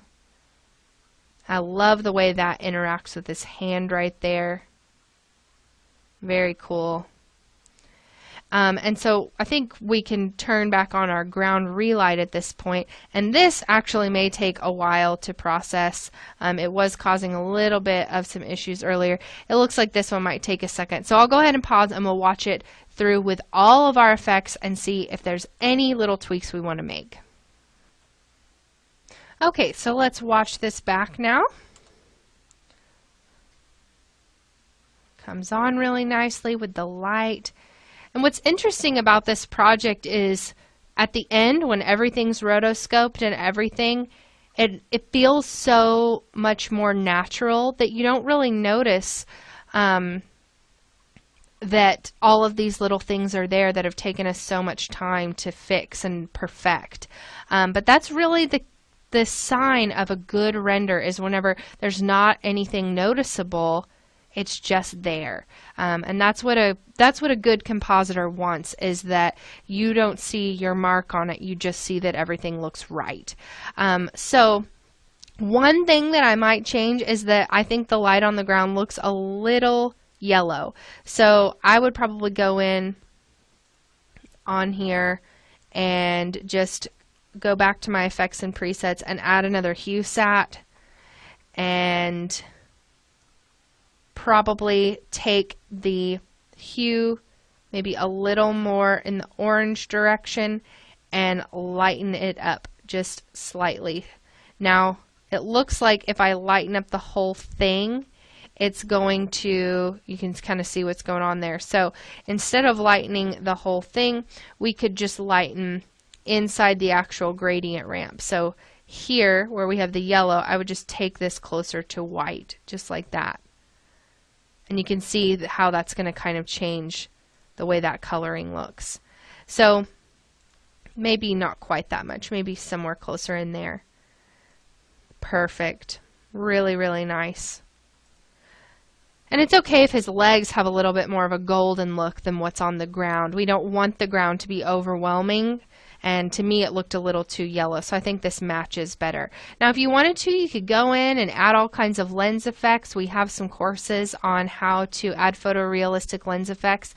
I love the way that interacts with his hand right there. Very cool. And so I think we can turn back on our ground relight at this point, and this actually may take a while to process. It was causing a little bit of some issues earlier. It looks like this one might take a second. So I'll go ahead and pause and we'll watch it through with all of our effects and see if there's any little tweaks we want to make. Okay, so let's watch this back now. Comes on really nicely with the light. And what's interesting about this project is at the end, when everything's rotoscoped and everything, it feels so much more natural that you don't really notice that all of these little things are there that have taken us so much time to fix and perfect. But that's really the sign of a good render, is whenever there's not anything noticeable, it's just there. And that's what a good compositor wants, is that you don't see your mark on it, you just see that everything looks right. So one thing that I might change is that I think the light on the ground looks a little yellow. So I would probably go in on here and just go back to my effects and presets and add another hue sat, and probably take the hue maybe a little more in the orange direction and lighten it up just slightly. Now it looks like if I lighten up the whole thing, it's going to, you can kind of see what's going on there. So instead of lightening the whole thing, we could just lighten inside the actual gradient ramp. So here where we have the yellow, I would just take this closer to white, just like that. And you can see how that's going to kind of change the way that coloring looks. So maybe not quite that much, maybe somewhere closer in there. Perfect. Really, really nice. And it's okay if his legs have a little bit more of a golden look than what's on the ground. We don't want the ground to be overwhelming, and to me it looked a little too yellow, so I think this matches better. Now if you wanted to, you could go in and add all kinds of lens effects. We have some courses on how to add photorealistic lens effects,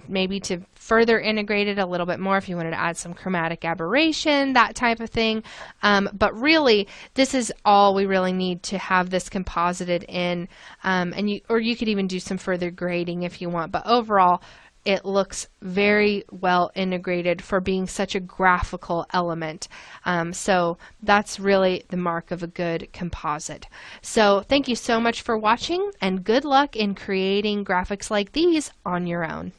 maybe to further integrate it a little bit more if you wanted to add some chromatic aberration, that type of thing. But really, this is all we really need to have this composited in, or you could even do some further grading if you want. But overall, it looks very well integrated for being such a graphical element. So that's really the mark of a good composite. So thank you so much for watching, and good luck in creating graphics like these on your own.